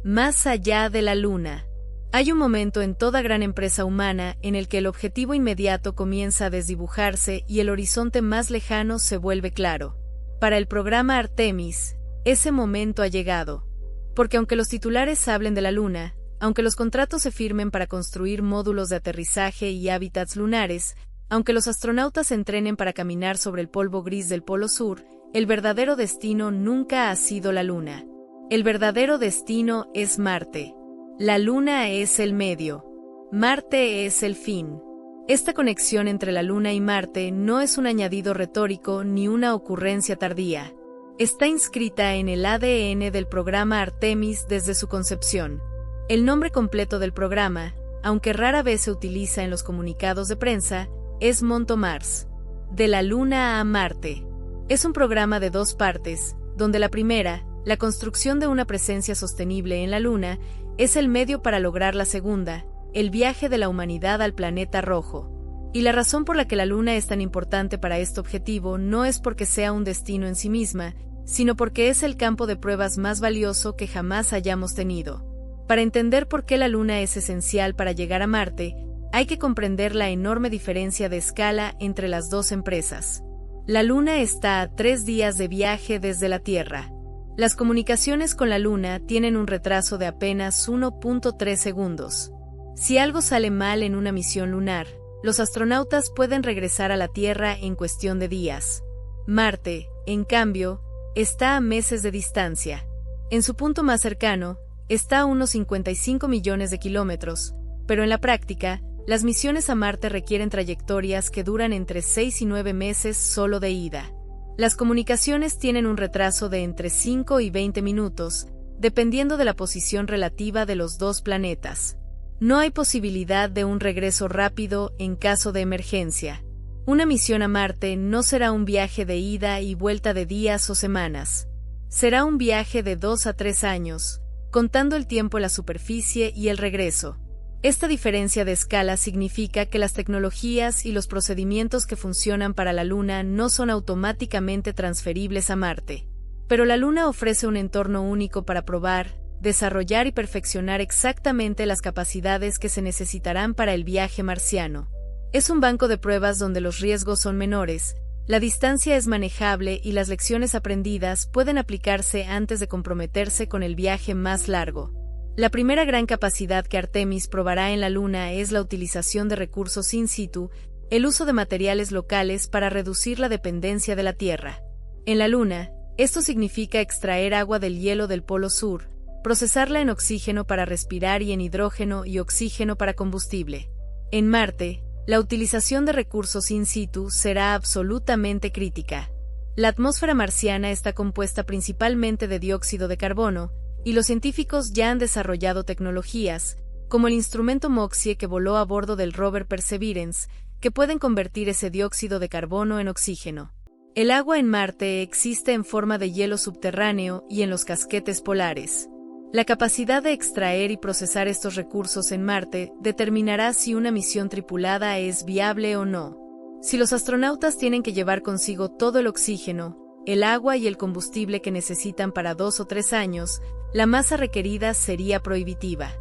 Más allá de la Luna. Hay un momento en toda gran empresa humana en el que el objetivo inmediato comienza a desdibujarse y el horizonte más lejano se vuelve claro. Para el programa Artemis, ese momento ha llegado. Porque aunque los titulares hablen de la Luna, aunque los contratos se firmen para construir módulos de aterrizaje y hábitats lunares, aunque los astronautas se entrenen para caminar sobre el polvo gris del Polo Sur, el verdadero destino nunca ha sido la Luna. El verdadero destino es Marte. La Luna es el medio. Marte es el fin. Esta conexión entre la Luna y Marte no es un añadido retórico ni una ocurrencia tardía. Está inscrita en el ADN del programa Artemis desde su concepción. El nombre completo del programa, aunque rara vez se utiliza en los comunicados de prensa, es Montomars. De la Luna a Marte. Es un programa de 2 partes, donde la primera, la construcción de una presencia sostenible en la Luna, es el medio para lograr la segunda, el viaje de la humanidad al planeta rojo. Y la razón por la que la Luna es tan importante para este objetivo no es porque sea un destino en sí misma, sino porque es el campo de pruebas más valioso que jamás hayamos tenido. Para entender por qué la Luna es esencial para llegar a Marte, hay que comprender la enorme diferencia de escala entre las 2 empresas. La Luna está a 3 días de viaje desde la Tierra. Las comunicaciones con la Luna tienen un retraso de apenas 1.3 segundos. Si algo sale mal en una misión lunar, los astronautas pueden regresar a la Tierra en cuestión de días. Marte, en cambio, está a meses de distancia. En su punto más cercano, está a unos 55 millones de kilómetros, pero en la práctica, las misiones a Marte requieren trayectorias que duran entre 6 y 9 meses solo de ida. Las comunicaciones tienen un retraso de entre 5 y 20 minutos, dependiendo de la posición relativa de los 2 planetas. No hay posibilidad de un regreso rápido en caso de emergencia. Una misión a Marte no será un viaje de ida y vuelta de días o semanas. Será un viaje de 2 a 3 años, contando el tiempo en la superficie y el regreso. Esta diferencia de escala significa que las tecnologías y los procedimientos que funcionan para la Luna no son automáticamente transferibles a Marte. Pero la Luna ofrece un entorno único para probar, desarrollar y perfeccionar exactamente las capacidades que se necesitarán para el viaje marciano. Es un banco de pruebas donde los riesgos son menores, la distancia es manejable y las lecciones aprendidas pueden aplicarse antes de comprometerse con el viaje más largo. La primera gran capacidad que Artemis probará en la Luna es la utilización de recursos in situ, el uso de materiales locales para reducir la dependencia de la Tierra. En la Luna, esto significa extraer agua del hielo del Polo Sur, procesarla en oxígeno para respirar y en hidrógeno y oxígeno para combustible. En Marte, la utilización de recursos in situ será absolutamente crítica. La atmósfera marciana está compuesta principalmente de dióxido de carbono, y los científicos ya han desarrollado tecnologías, como el instrumento MOXIE que voló a bordo del rover Perseverance, que pueden convertir ese dióxido de carbono en oxígeno. El agua en Marte existe en forma de hielo subterráneo y en los casquetes polares. La capacidad de extraer y procesar estos recursos en Marte determinará si una misión tripulada es viable o no. Si los astronautas tienen que llevar consigo todo el oxígeno, el agua y el combustible que necesitan para 2 o 3 años, la masa requerida sería prohibitiva.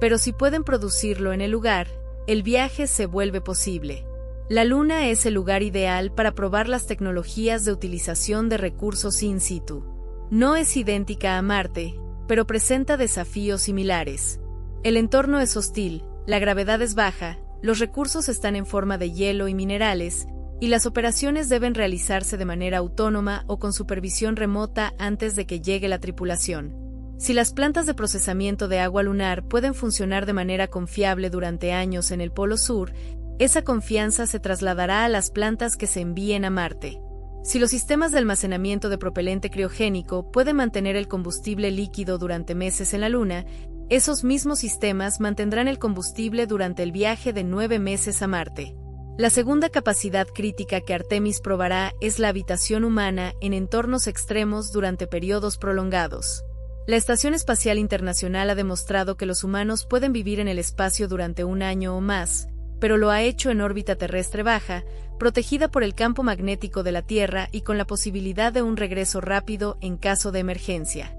Pero si pueden producirlo en el lugar, el viaje se vuelve posible. La Luna es el lugar ideal para probar las tecnologías de utilización de recursos in situ. No es idéntica a Marte, pero presenta desafíos similares. El entorno es hostil, la gravedad es baja, los recursos están en forma de hielo y minerales, y las operaciones deben realizarse de manera autónoma o con supervisión remota antes de que llegue la tripulación. Si las plantas de procesamiento de agua lunar pueden funcionar de manera confiable durante años en el Polo Sur, esa confianza se trasladará a las plantas que se envíen a Marte. Si los sistemas de almacenamiento de propelente criogénico pueden mantener el combustible líquido durante meses en la Luna, esos mismos sistemas mantendrán el combustible durante el viaje de 9 meses a Marte. La segunda capacidad crítica que Artemis probará es la habitación humana en entornos extremos durante periodos prolongados. La Estación Espacial Internacional ha demostrado que los humanos pueden vivir en el espacio durante un año o más, pero lo ha hecho en órbita terrestre baja, protegida por el campo magnético de la Tierra y con la posibilidad de un regreso rápido en caso de emergencia.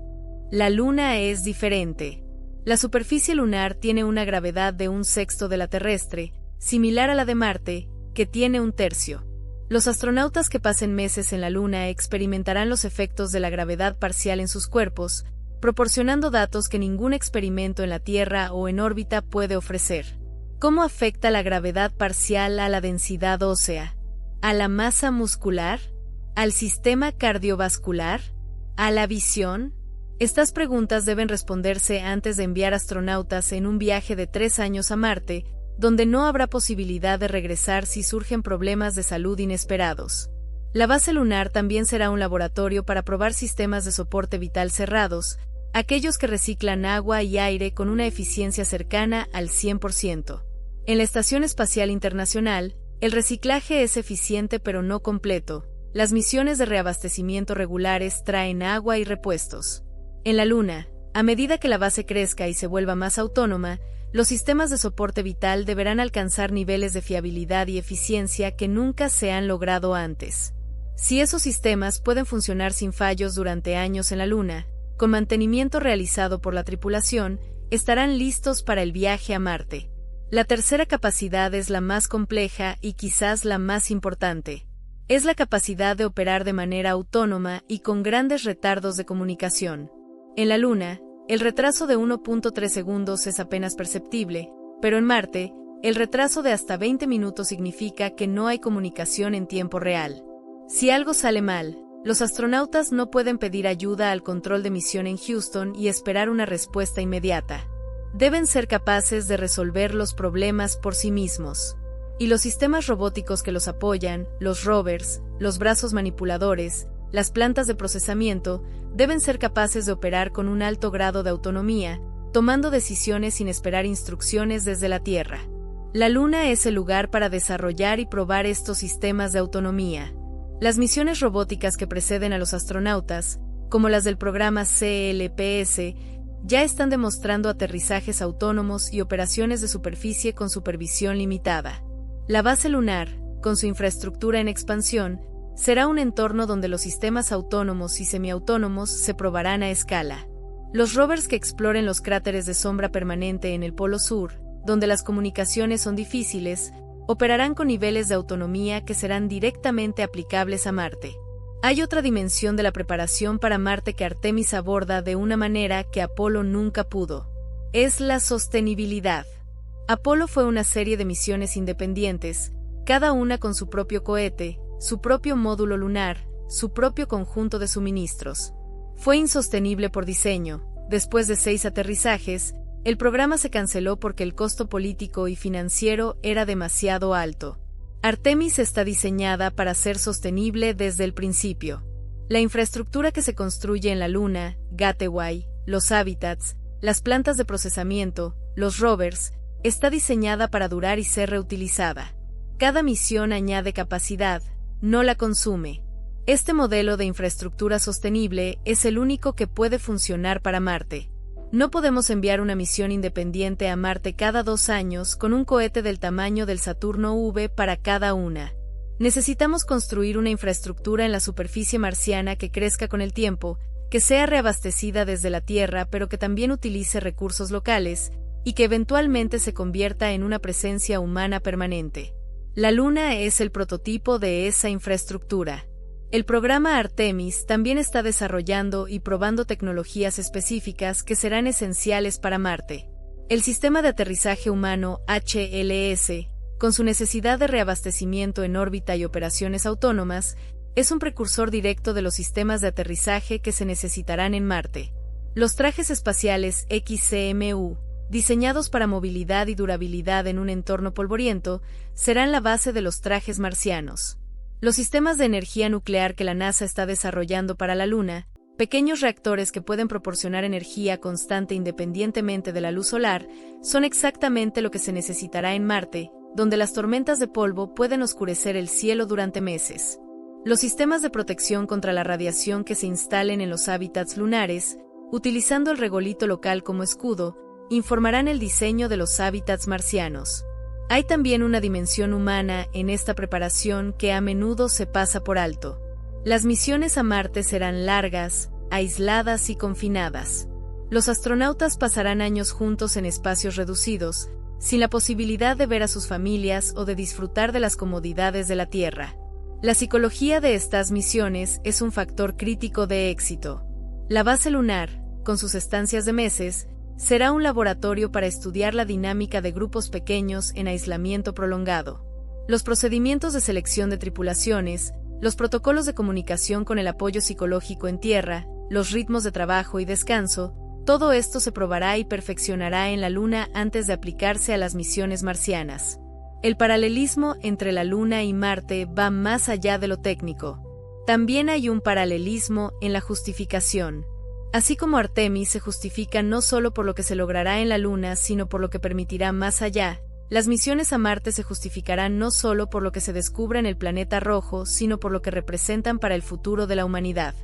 La Luna es diferente. La superficie lunar tiene una gravedad de 1/6 de la terrestre, similar a la de Marte, que tiene 1/3. Los astronautas que pasen meses en la Luna experimentarán los efectos de la gravedad parcial en sus cuerpos, proporcionando datos que ningún experimento en la Tierra o en órbita puede ofrecer. ¿Cómo afecta la gravedad parcial a la densidad ósea? ¿A la masa muscular? ¿Al sistema cardiovascular? ¿A la visión? Estas preguntas deben responderse antes de enviar astronautas en un viaje de 3 años a Marte, donde no habrá posibilidad de regresar si surgen problemas de salud inesperados. La base lunar también será un laboratorio para probar sistemas de soporte vital cerrados, aquellos que reciclan agua y aire con una eficiencia cercana al 100%. En la Estación Espacial Internacional, el reciclaje es eficiente pero no completo. Las misiones de reabastecimiento regulares traen agua y repuestos. En la Luna, a medida que la base crezca y se vuelva más autónoma, los sistemas de soporte vital deberán alcanzar niveles de fiabilidad y eficiencia que nunca se han logrado antes. Si esos sistemas pueden funcionar sin fallos durante años en la Luna, con mantenimiento realizado por la tripulación, estarán listos para el viaje a Marte. La tercera capacidad es la más compleja y quizás la más importante. Es la capacidad de operar de manera autónoma y con grandes retardos de comunicación. En la Luna, el retraso de 1.3 segundos es apenas perceptible, pero en Marte, el retraso de hasta 20 minutos significa que no hay comunicación en tiempo real. Si algo sale mal, los astronautas no pueden pedir ayuda al control de misión en Houston y esperar una respuesta inmediata. Deben ser capaces de resolver los problemas por sí mismos. Y los sistemas robóticos que los apoyan, los rovers, los brazos manipuladores, las plantas de procesamiento, deben ser capaces de operar con un alto grado de autonomía, tomando decisiones sin esperar instrucciones desde la Tierra. La Luna es el lugar para desarrollar y probar estos sistemas de autonomía. Las misiones robóticas que preceden a los astronautas, como las del programa CLPS, ya están demostrando aterrizajes autónomos y operaciones de superficie con supervisión limitada. La base lunar, con su infraestructura en expansión, será un entorno donde los sistemas autónomos y semiautónomos se probarán a escala. Los rovers que exploren los cráteres de sombra permanente en el Polo Sur, donde las comunicaciones son difíciles, operarán con niveles de autonomía que serán directamente aplicables a Marte. Hay otra dimensión de la preparación para Marte que Artemis aborda de una manera que Apolo nunca pudo. Es la sostenibilidad. Apolo fue una serie de misiones independientes, cada una con su propio cohete, su propio módulo lunar, su propio conjunto de suministros. Fue insostenible por diseño. Después de 6 aterrizajes, el programa se canceló porque el costo político y financiero era demasiado alto. Artemis está diseñada para ser sostenible desde el principio. La infraestructura que se construye en la Luna, Gateway, los hábitats, las plantas de procesamiento, los rovers, está diseñada para durar y ser reutilizada. Cada misión añade capacidad, no la consume. Este modelo de infraestructura sostenible es el único que puede funcionar para Marte. No podemos enviar una misión independiente a Marte cada 2 años con un cohete del tamaño del Saturno V para cada una. Necesitamos construir una infraestructura en la superficie marciana que crezca con el tiempo, que sea reabastecida desde la Tierra pero que también utilice recursos locales, y que eventualmente se convierta en una presencia humana permanente. La Luna es el prototipo de esa infraestructura. El programa Artemis también está desarrollando y probando tecnologías específicas que serán esenciales para Marte. El sistema de aterrizaje humano HLS, con su necesidad de reabastecimiento en órbita y operaciones autónomas, es un precursor directo de los sistemas de aterrizaje que se necesitarán en Marte. Los trajes espaciales XCMU, diseñados para movilidad y durabilidad en un entorno polvoriento, serán la base de los trajes marcianos. Los sistemas de energía nuclear que la NASA está desarrollando para la Luna, pequeños reactores que pueden proporcionar energía constante independientemente de la luz solar, son exactamente lo que se necesitará en Marte, donde las tormentas de polvo pueden oscurecer el cielo durante meses. Los sistemas de protección contra la radiación que se instalen en los hábitats lunares, utilizando el regolito local como escudo, informarán el diseño de los hábitats marcianos. Hay también una dimensión humana en esta preparación que a menudo se pasa por alto. Las misiones a Marte serán largas, aisladas y confinadas. Los astronautas pasarán años juntos en espacios reducidos, sin la posibilidad de ver a sus familias o de disfrutar de las comodidades de la Tierra. La psicología de estas misiones es un factor crítico de éxito. La base lunar, con sus estancias de meses, será un laboratorio para estudiar la dinámica de grupos pequeños en aislamiento prolongado. Los procedimientos de selección de tripulaciones, los protocolos de comunicación con el apoyo psicológico en tierra, los ritmos de trabajo y descanso, todo esto se probará y perfeccionará en la Luna antes de aplicarse a las misiones marcianas. El paralelismo entre la Luna y Marte va más allá de lo técnico. También hay un paralelismo en la justificación. Así como Artemis se justifica no solo por lo que se logrará en la Luna, sino por lo que permitirá más allá, las misiones a Marte se justificarán no solo por lo que se descubra en el planeta rojo, sino por lo que representan para el futuro de la humanidad.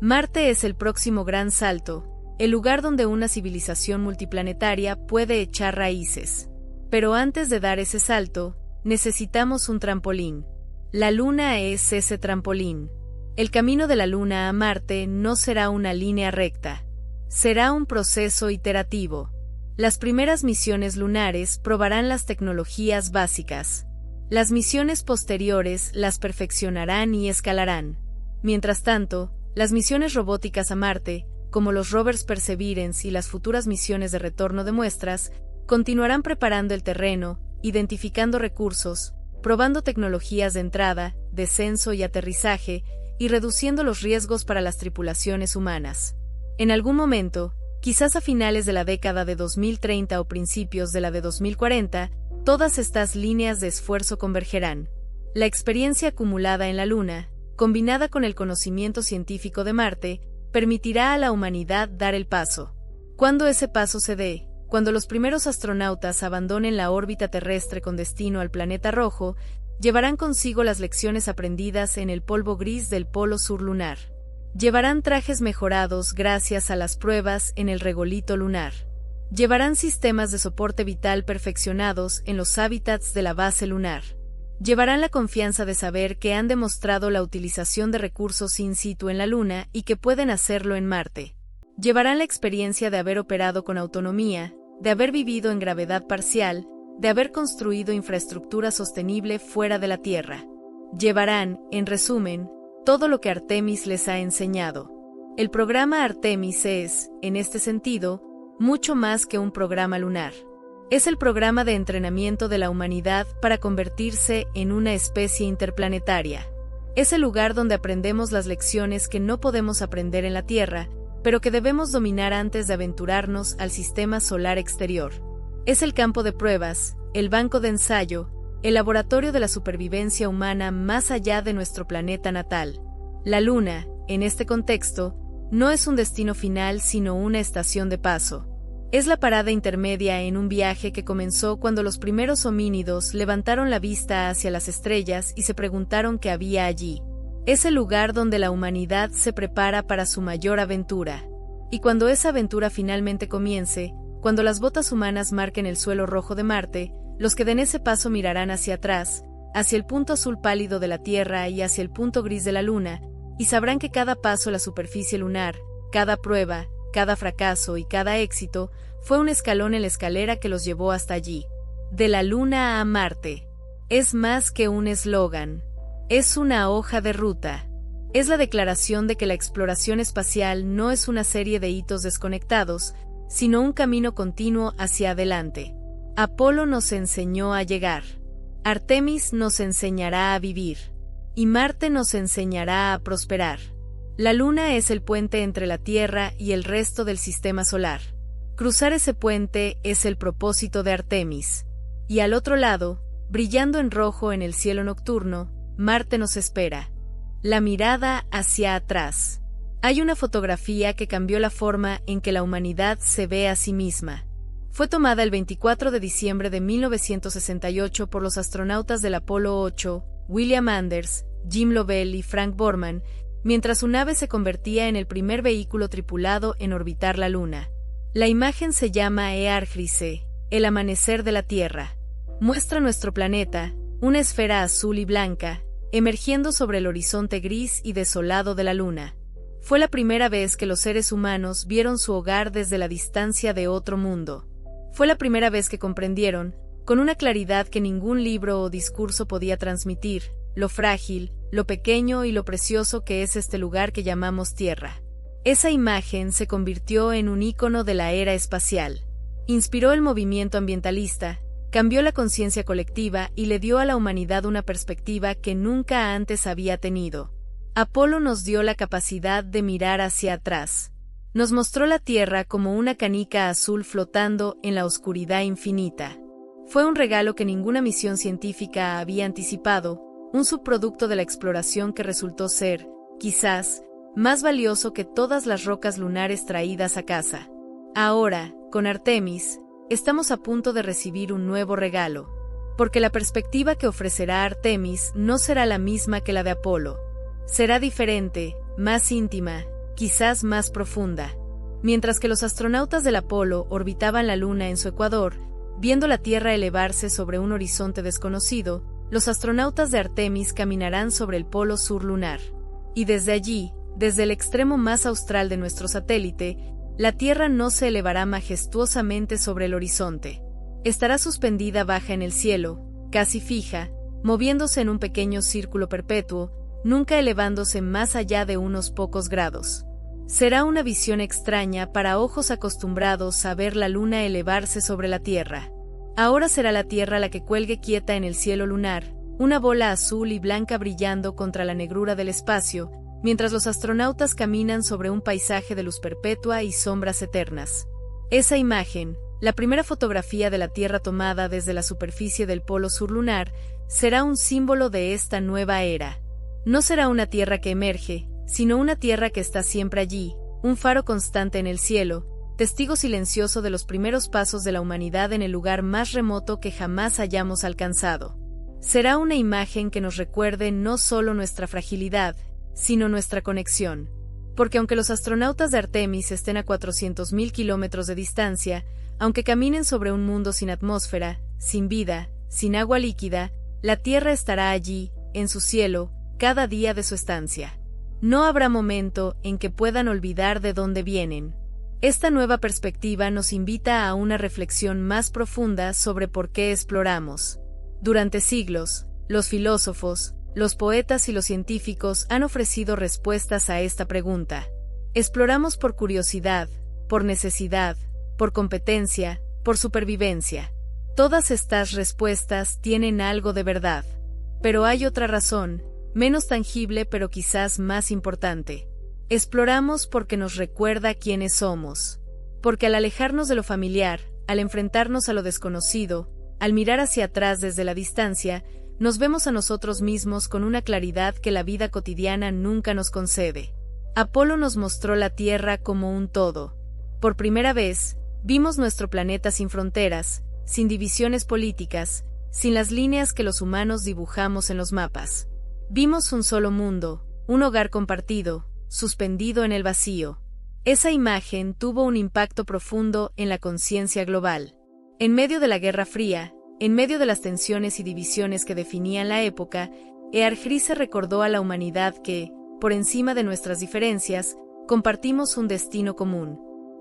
Marte es el próximo gran salto, el lugar donde una civilización multiplanetaria puede echar raíces. Pero antes de dar ese salto, necesitamos un trampolín. La Luna es ese trampolín. El camino de la Luna a Marte no será una línea recta. Será un proceso iterativo. Las primeras misiones lunares probarán las tecnologías básicas. Las misiones posteriores las perfeccionarán y escalarán. Mientras tanto, las misiones robóticas a Marte, como los rovers Perseverance y las futuras misiones de retorno de muestras, continuarán preparando el terreno, identificando recursos, probando tecnologías de entrada, descenso y aterrizaje, y reduciendo los riesgos para las tripulaciones humanas. En algún momento, quizás a finales de la década de 2030 o principios de la de 2040, todas estas líneas de esfuerzo convergerán. La experiencia acumulada en la Luna, combinada con el conocimiento científico de Marte, permitirá a la humanidad dar el paso. Cuando ese paso se dé, cuando los primeros astronautas abandonen la órbita terrestre con destino al planeta rojo, llevarán consigo las lecciones aprendidas en el polvo gris del polo sur lunar. Llevarán trajes mejorados gracias a las pruebas en el regolito lunar. Llevarán sistemas de soporte vital perfeccionados en los hábitats de la base lunar. Llevarán la confianza de saber que han demostrado la utilización de recursos in situ en la Luna y que pueden hacerlo en Marte. Llevarán la experiencia de haber operado con autonomía, de haber vivido en gravedad parcial, de haber construido infraestructura sostenible fuera de la Tierra. Llevarán, en resumen, todo lo que Artemis les ha enseñado. El programa Artemis es, en este sentido, mucho más que un programa lunar. Es el programa de entrenamiento de la humanidad para convertirse en una especie interplanetaria. Es el lugar donde aprendemos las lecciones que no podemos aprender en la Tierra, pero que debemos dominar antes de aventurarnos al sistema solar exterior. Es el campo de pruebas, el banco de ensayo, el laboratorio de la supervivencia humana más allá de nuestro planeta natal. La Luna, en este contexto, no es un destino final sino una estación de paso. Es la parada intermedia en un viaje que comenzó cuando los primeros homínidos levantaron la vista hacia las estrellas y se preguntaron qué había allí. Es el lugar donde la humanidad se prepara para su mayor aventura. Y cuando esa aventura finalmente comience, cuando las botas humanas marquen el suelo rojo de Marte, los que den ese paso mirarán hacia atrás, hacia el punto azul pálido de la Tierra y hacia el punto gris de la Luna, y sabrán que cada paso a la superficie lunar, cada prueba, cada fracaso y cada éxito, fue un escalón en la escalera que los llevó hasta allí. De la Luna a Marte. Es más que un eslogan. Es una hoja de ruta. Es la declaración de que la exploración espacial no es una serie de hitos desconectados, sino un camino continuo hacia adelante. Apolo nos enseñó a llegar. Artemis nos enseñará a vivir. Y Marte nos enseñará a prosperar. La Luna es el puente entre la Tierra y el resto del sistema solar. Cruzar ese puente es el propósito de Artemis. Y al otro lado, brillando en rojo en el cielo nocturno, Marte nos espera. La mirada hacia atrás. Hay una fotografía que cambió la forma en que la humanidad se ve a sí misma. Fue tomada el 24 de diciembre de 1968 por los astronautas del Apolo 8, William Anders, Jim Lovell y Frank Borman, mientras su nave se convertía en el primer vehículo tripulado en orbitar la Luna. La imagen se llama Earthrise, el amanecer de la Tierra. Muestra nuestro planeta, una esfera azul y blanca, emergiendo sobre el horizonte gris y desolado de la Luna. Fue la primera vez que los seres humanos vieron su hogar desde la distancia de otro mundo. Fue la primera vez que comprendieron, con una claridad que ningún libro o discurso podía transmitir, lo frágil, lo pequeño y lo precioso que es este lugar que llamamos Tierra. Esa imagen se convirtió en un ícono de la era espacial. Inspiró el movimiento ambientalista, cambió la conciencia colectiva y le dio a la humanidad una perspectiva que nunca antes había tenido. Apolo nos dio la capacidad de mirar hacia atrás. Nos mostró la Tierra como una canica azul flotando en la oscuridad infinita. Fue un regalo que ninguna misión científica había anticipado, un subproducto de la exploración que resultó ser, quizás, más valioso que todas las rocas lunares traídas a casa. Ahora, con Artemis, estamos a punto de recibir un nuevo regalo, porque la perspectiva que ofrecerá Artemis no será la misma que la de Apolo. Será diferente, más íntima, quizás más profunda. Mientras que los astronautas del Apolo orbitaban la Luna en su ecuador, viendo la Tierra elevarse sobre un horizonte desconocido, los astronautas de Artemis caminarán sobre el polo sur lunar. Y desde allí, desde el extremo más austral de nuestro satélite, la Tierra no se elevará majestuosamente sobre el horizonte. Estará suspendida baja en el cielo, casi fija, moviéndose en un pequeño círculo perpetuo, nunca elevándose más allá de unos pocos grados. Será una visión extraña para ojos acostumbrados a ver la Luna elevarse sobre la Tierra. Ahora será la Tierra la que cuelgue quieta en el cielo lunar, una bola azul y blanca brillando contra la negrura del espacio, mientras los astronautas caminan sobre un paisaje de luz perpetua y sombras eternas. Esa imagen, la primera fotografía de la Tierra tomada desde la superficie del polo sur lunar, será un símbolo de esta nueva era. No será una Tierra que emerge, sino una Tierra que está siempre allí, un faro constante en el cielo, testigo silencioso de los primeros pasos de la humanidad en el lugar más remoto que jamás hayamos alcanzado. Será una imagen que nos recuerde no solo nuestra fragilidad, sino nuestra conexión. Porque aunque los astronautas de Artemis estén a 400.000 kilómetros de distancia, aunque caminen sobre un mundo sin atmósfera, sin vida, sin agua líquida, la Tierra estará allí, en su cielo, cada día de su estancia. No habrá momento en que puedan olvidar de dónde vienen. Esta nueva perspectiva nos invita a una reflexión más profunda sobre por qué exploramos. Durante siglos, los filósofos, los poetas y los científicos han ofrecido respuestas a esta pregunta. Exploramos por curiosidad, por necesidad, por competencia, por supervivencia. Todas estas respuestas tienen algo de verdad. Pero hay otra razón, menos tangible pero quizás más importante. Exploramos porque nos recuerda quiénes somos. Porque al alejarnos de lo familiar, al enfrentarnos a lo desconocido, al mirar hacia atrás desde la distancia, nos vemos a nosotros mismos con una claridad que la vida cotidiana nunca nos concede. Apolo nos mostró la Tierra como un todo. Por primera vez, vimos nuestro planeta sin fronteras, sin divisiones políticas, sin las líneas que los humanos dibujamos en los mapas. Vimos un solo mundo, un hogar compartido, suspendido en el vacío. Esa imagen tuvo un impacto profundo en la conciencia global. En medio de la Guerra Fría, en medio de las tensiones y divisiones que definían la época, Earthrise recordó a la humanidad que, por encima de nuestras diferencias, compartimos un destino común.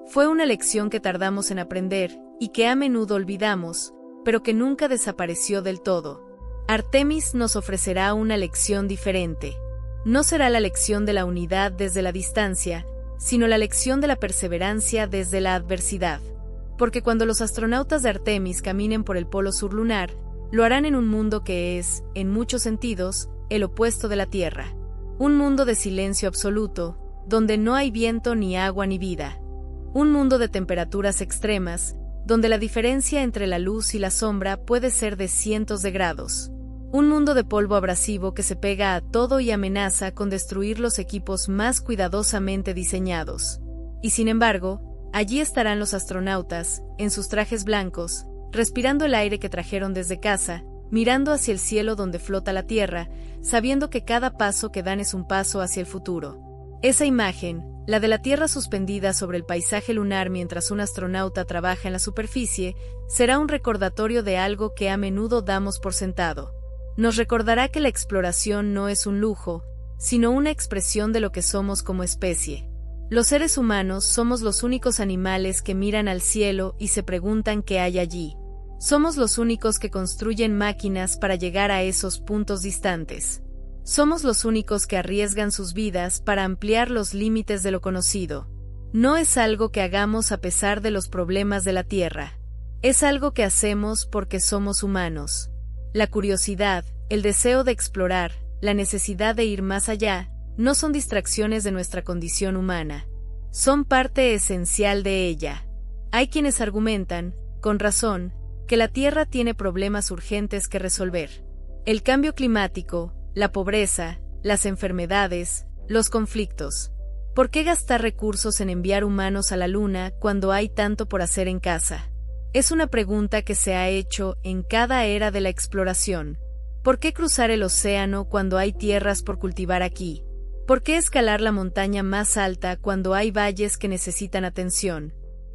Fue una lección que tardamos en aprender, y que a menudo olvidamos, pero que nunca desapareció del todo. Artemis nos ofrecerá una lección diferente. No será la lección de la unidad desde la distancia, sino la lección de la perseverancia desde la adversidad. Porque cuando los astronautas de Artemis caminen por el polo sur lunar, Lo harán en un mundo que es, en muchos sentidos, el opuesto de la Tierra. Un mundo de silencio absoluto, donde no hay viento ni agua ni vida. Un mundo de temperaturas extremas, donde la diferencia entre la luz y la sombra puede ser de cientos de grados. Un mundo de polvo abrasivo que se pega a todo y amenaza con destruir los equipos más cuidadosamente diseñados. Y sin embargo, allí estarán los astronautas, en sus trajes blancos, respirando el aire que trajeron desde casa, mirando hacia el cielo donde flota la Tierra, sabiendo que cada paso que dan es un paso hacia el futuro. Esa imagen, la de la Tierra suspendida sobre el paisaje lunar mientras un astronauta trabaja en la superficie, será un recordatorio de algo que a menudo damos por sentado. Nos recordará que la exploración no es un lujo, sino una expresión de lo que somos como especie. Los seres humanos somos los únicos animales que miran al cielo y se preguntan qué hay allí. Somos los únicos que construyen máquinas para llegar a esos puntos distantes. Somos los únicos que arriesgan sus vidas para ampliar los límites de lo conocido. No es algo que hagamos a pesar de los problemas de la Tierra. Es algo que hacemos porque somos humanos. La curiosidad, el deseo de explorar, la necesidad de ir más allá, no son distracciones de nuestra condición humana. Son parte esencial de ella. Hay quienes argumentan, con razón, que la Tierra tiene problemas urgentes que resolver. El cambio climático, la pobreza, las enfermedades, los conflictos. ¿Por qué gastar recursos en enviar humanos a la Luna cuando hay tanto por hacer en casa? Es una pregunta que se ha hecho en cada era de la exploración. ¿Por qué cruzar el océano cuando hay tierras por cultivar aquí? ¿Por qué escalar la montaña más alta cuando hay valles que necesitan atención?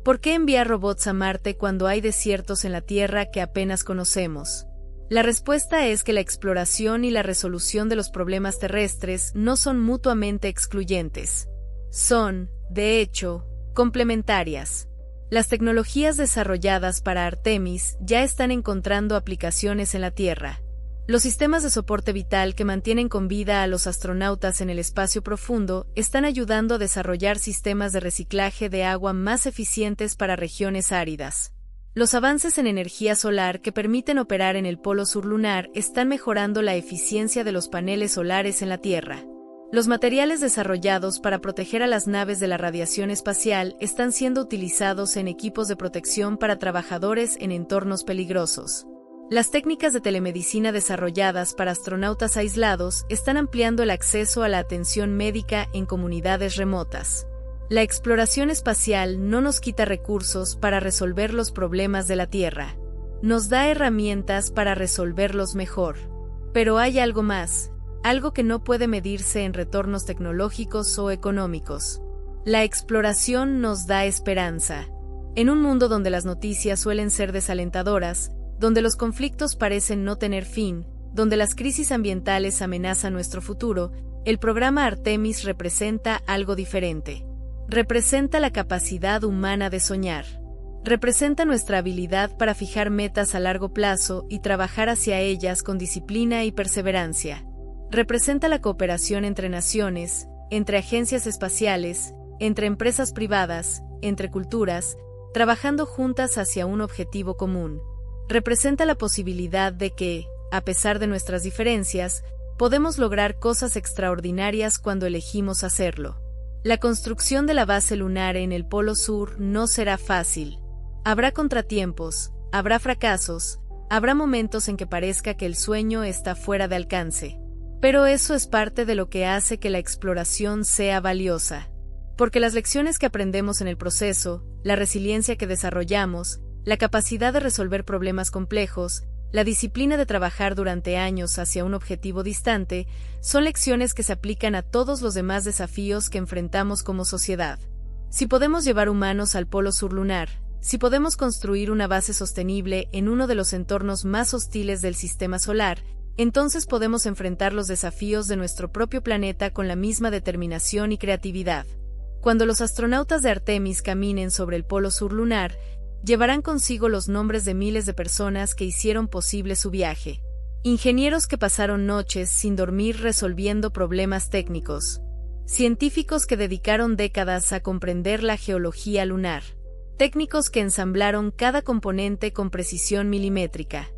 ¿Por qué enviar robots a Marte cuando hay desiertos en la Tierra que apenas conocemos? La respuesta es que la exploración y la resolución de los problemas terrestres no son mutuamente excluyentes. Son, de hecho, complementarias. Las tecnologías desarrolladas para Artemis ya están encontrando aplicaciones en la Tierra. Los sistemas de soporte vital que mantienen con vida a los astronautas en el espacio profundo están ayudando a desarrollar sistemas de reciclaje de agua más eficientes para regiones áridas. Los avances en energía solar que permiten operar en el polo sur lunar están mejorando la eficiencia de los paneles solares en la Tierra. Los materiales desarrollados para proteger a las naves de la radiación espacial están siendo utilizados en equipos de protección para trabajadores en entornos peligrosos. Las técnicas de telemedicina desarrolladas para astronautas aislados están ampliando el acceso a la atención médica en comunidades remotas. La exploración espacial no nos quita recursos para resolver los problemas de la Tierra. Nos da herramientas para resolverlos mejor. Pero hay algo más, algo que no puede medirse en retornos tecnológicos o económicos. La exploración nos da esperanza. En un mundo donde las noticias suelen ser desalentadoras, donde los conflictos parecen no tener fin, donde las crisis ambientales amenazan nuestro futuro, el programa Artemis representa algo diferente. Representa la capacidad humana de soñar. Representa nuestra habilidad para fijar metas a largo plazo y trabajar hacia ellas con disciplina y perseverancia. Representa la cooperación entre naciones, entre agencias espaciales, entre empresas privadas, entre culturas, trabajando juntas hacia un objetivo común. Representa la posibilidad de que, a pesar de nuestras diferencias, podemos lograr cosas extraordinarias cuando elegimos hacerlo. La construcción de la base lunar en el Polo Sur no será fácil. Habrá contratiempos, habrá fracasos, habrá momentos en que parezca que el sueño está fuera de alcance. Pero eso es parte de lo que hace que la exploración sea valiosa. Porque las lecciones que aprendemos en el proceso, la resiliencia que desarrollamos, la capacidad de resolver problemas complejos, la disciplina de trabajar durante años hacia un objetivo distante, son lecciones que se aplican a todos los demás desafíos que enfrentamos como sociedad. Si podemos llevar humanos al polo sur lunar, si podemos construir una base sostenible en uno de los entornos más hostiles del sistema solar, entonces podemos enfrentar los desafíos de nuestro propio planeta con la misma determinación y creatividad. Cuando los astronautas de Artemis caminen sobre el polo sur lunar, llevarán consigo los nombres de miles de personas que hicieron posible su viaje. Ingenieros que pasaron noches sin dormir resolviendo problemas técnicos. Científicos que dedicaron décadas a comprender la geología lunar. Técnicos que ensamblaron cada componente con precisión milimétrica.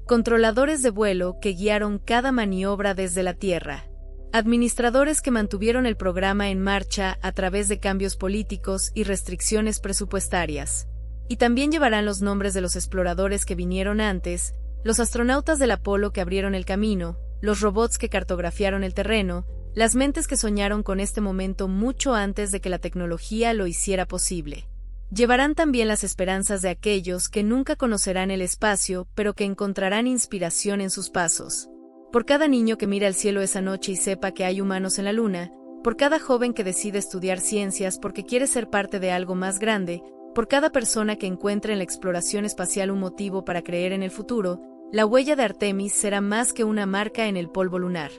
controladores de vuelo que guiaron cada maniobra desde la Tierra, administradores que mantuvieron el programa en marcha a través de cambios políticos y restricciones presupuestarias. Y también llevarán los nombres de los exploradores que vinieron antes, los astronautas del Apolo que abrieron el camino, los robots que cartografiaron el terreno, las mentes que soñaron con este momento mucho antes de que la tecnología lo hiciera posible. Llevarán también las esperanzas de aquellos que nunca conocerán el espacio, pero que encontrarán inspiración en sus pasos. Por cada niño que mira el cielo esa noche y sepa que hay humanos en la luna, por cada joven que decide estudiar ciencias porque quiere ser parte de algo más grande, por cada persona que encuentre en la exploración espacial un motivo para creer en el futuro, la huella de Artemis será más que una marca en el polvo lunar.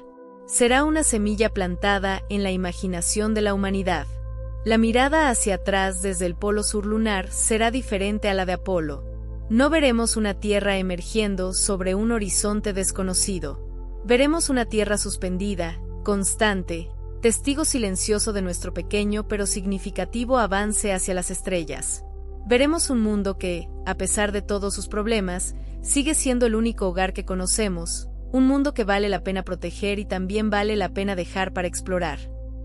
Será una semilla plantada en la imaginación de la humanidad. La mirada hacia atrás desde el polo sur lunar será diferente a la de Apolo. No veremos una Tierra emergiendo sobre un horizonte desconocido. Veremos una Tierra suspendida, constante, testigo silencioso de nuestro pequeño pero significativo avance hacia las estrellas. Veremos un mundo que, a pesar de todos sus problemas, sigue siendo el único hogar que conocemos, un mundo que vale la pena proteger y también vale la pena dejar para explorar.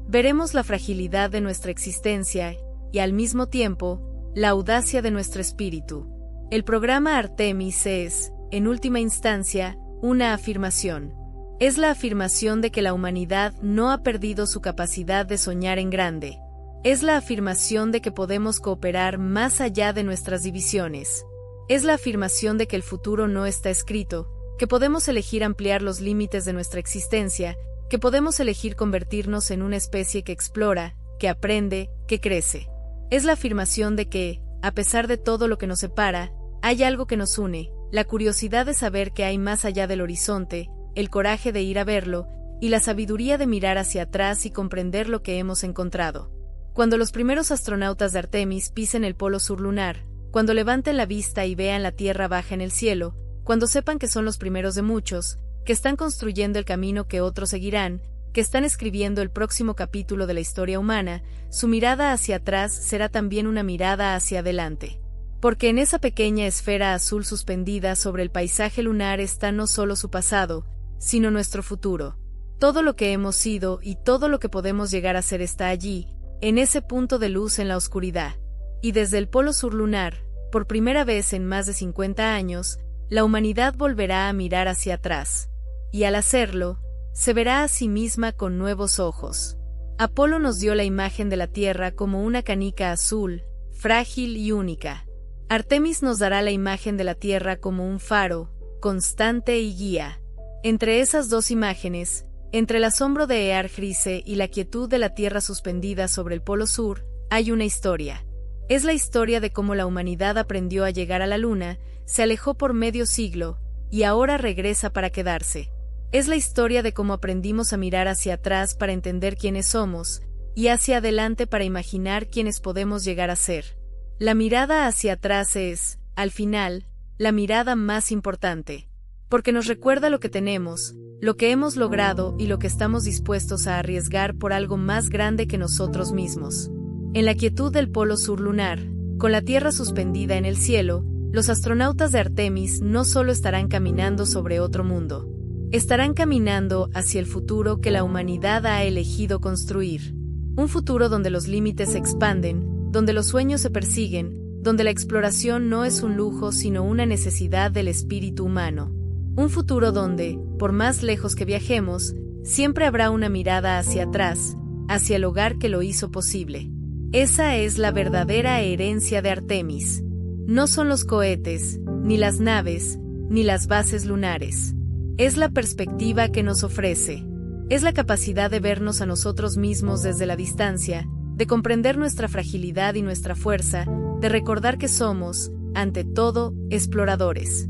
Veremos la fragilidad de nuestra existencia y, al mismo tiempo, la audacia de nuestro espíritu. El programa Artemis es, en última instancia, una afirmación. Es la afirmación de que la humanidad no ha perdido su capacidad de soñar en grande. Es la afirmación de que podemos cooperar más allá de nuestras divisiones. Es la afirmación de que el futuro no está escrito, que podemos elegir ampliar los límites de nuestra existencia, que podemos elegir convertirnos en una especie que explora, que aprende, que crece. Es la afirmación de que, a pesar de todo lo que nos separa, hay algo que nos une, la curiosidad de saber que hay más allá del horizonte, el coraje de ir a verlo, y la sabiduría de mirar hacia atrás y comprender lo que hemos encontrado. Cuando los primeros astronautas de Artemis pisen el polo sur lunar, cuando levanten la vista y vean la Tierra baja en el cielo, cuando sepan que son los primeros de muchos, que están construyendo el camino que otros seguirán, que están escribiendo el próximo capítulo de la historia humana, su mirada hacia atrás será también una mirada hacia adelante. Porque en esa pequeña esfera azul suspendida sobre el paisaje lunar está no solo su pasado, sino nuestro futuro. Todo lo que hemos sido y todo lo que podemos llegar a ser está allí, en ese punto de luz en la oscuridad. Y desde el polo sur lunar, por primera vez en más de 50 años, la humanidad volverá a mirar hacia atrás. Y al hacerlo, se verá a sí misma con nuevos ojos. Apolo nos dio la imagen de la Tierra como una canica azul, frágil y única. Artemis nos dará la imagen de la Tierra como un faro, constante y guía. Entre esas dos imágenes, entre el asombro de Earthrise y la quietud de la Tierra suspendida sobre el polo sur, hay una historia. Es la historia de cómo la humanidad aprendió a llegar a la Luna, se alejó por medio siglo, y ahora regresa para quedarse. Es la historia de cómo aprendimos a mirar hacia atrás para entender quiénes somos, y hacia adelante para imaginar quiénes podemos llegar a ser. La mirada hacia atrás es, al final, la mirada más importante, porque nos recuerda lo que tenemos, lo que hemos logrado y lo que estamos dispuestos a arriesgar por algo más grande que nosotros mismos. En la quietud del polo sur lunar, con la Tierra suspendida en el cielo, los astronautas de Artemis no solo estarán caminando sobre otro mundo, estarán caminando hacia el futuro que la humanidad ha elegido construir. Un futuro donde los límites se expanden, donde los sueños se persiguen, donde la exploración no es un lujo sino una necesidad del espíritu humano. Un futuro donde, por más lejos que viajemos, siempre habrá una mirada hacia atrás, hacia el hogar que lo hizo posible. Esa es la verdadera herencia de Artemis. No son los cohetes, ni las naves, ni las bases lunares. Es la perspectiva que nos ofrece. Es la capacidad de vernos a nosotros mismos desde la distancia, de comprender nuestra fragilidad y nuestra fuerza, de recordar que somos, ante todo, exploradores.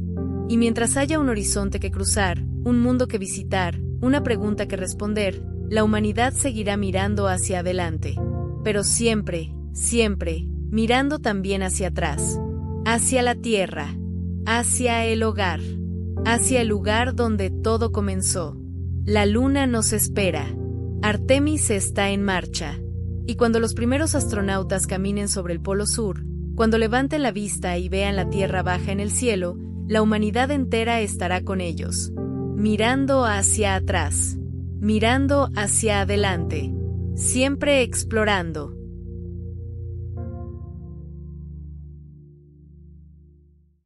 Y mientras haya un horizonte que cruzar, un mundo que visitar, una pregunta que responder, la humanidad seguirá mirando hacia adelante. Pero siempre, siempre, mirando también hacia atrás. Hacia la Tierra. Hacia el hogar. Hacia el lugar donde todo comenzó. La Luna nos espera. Artemis está en marcha. Y cuando los primeros astronautas caminen sobre el polo sur, cuando levanten la vista y vean la Tierra baja en el cielo, La humanidad entera estará con ellos, mirando hacia atrás, mirando hacia adelante, siempre explorando.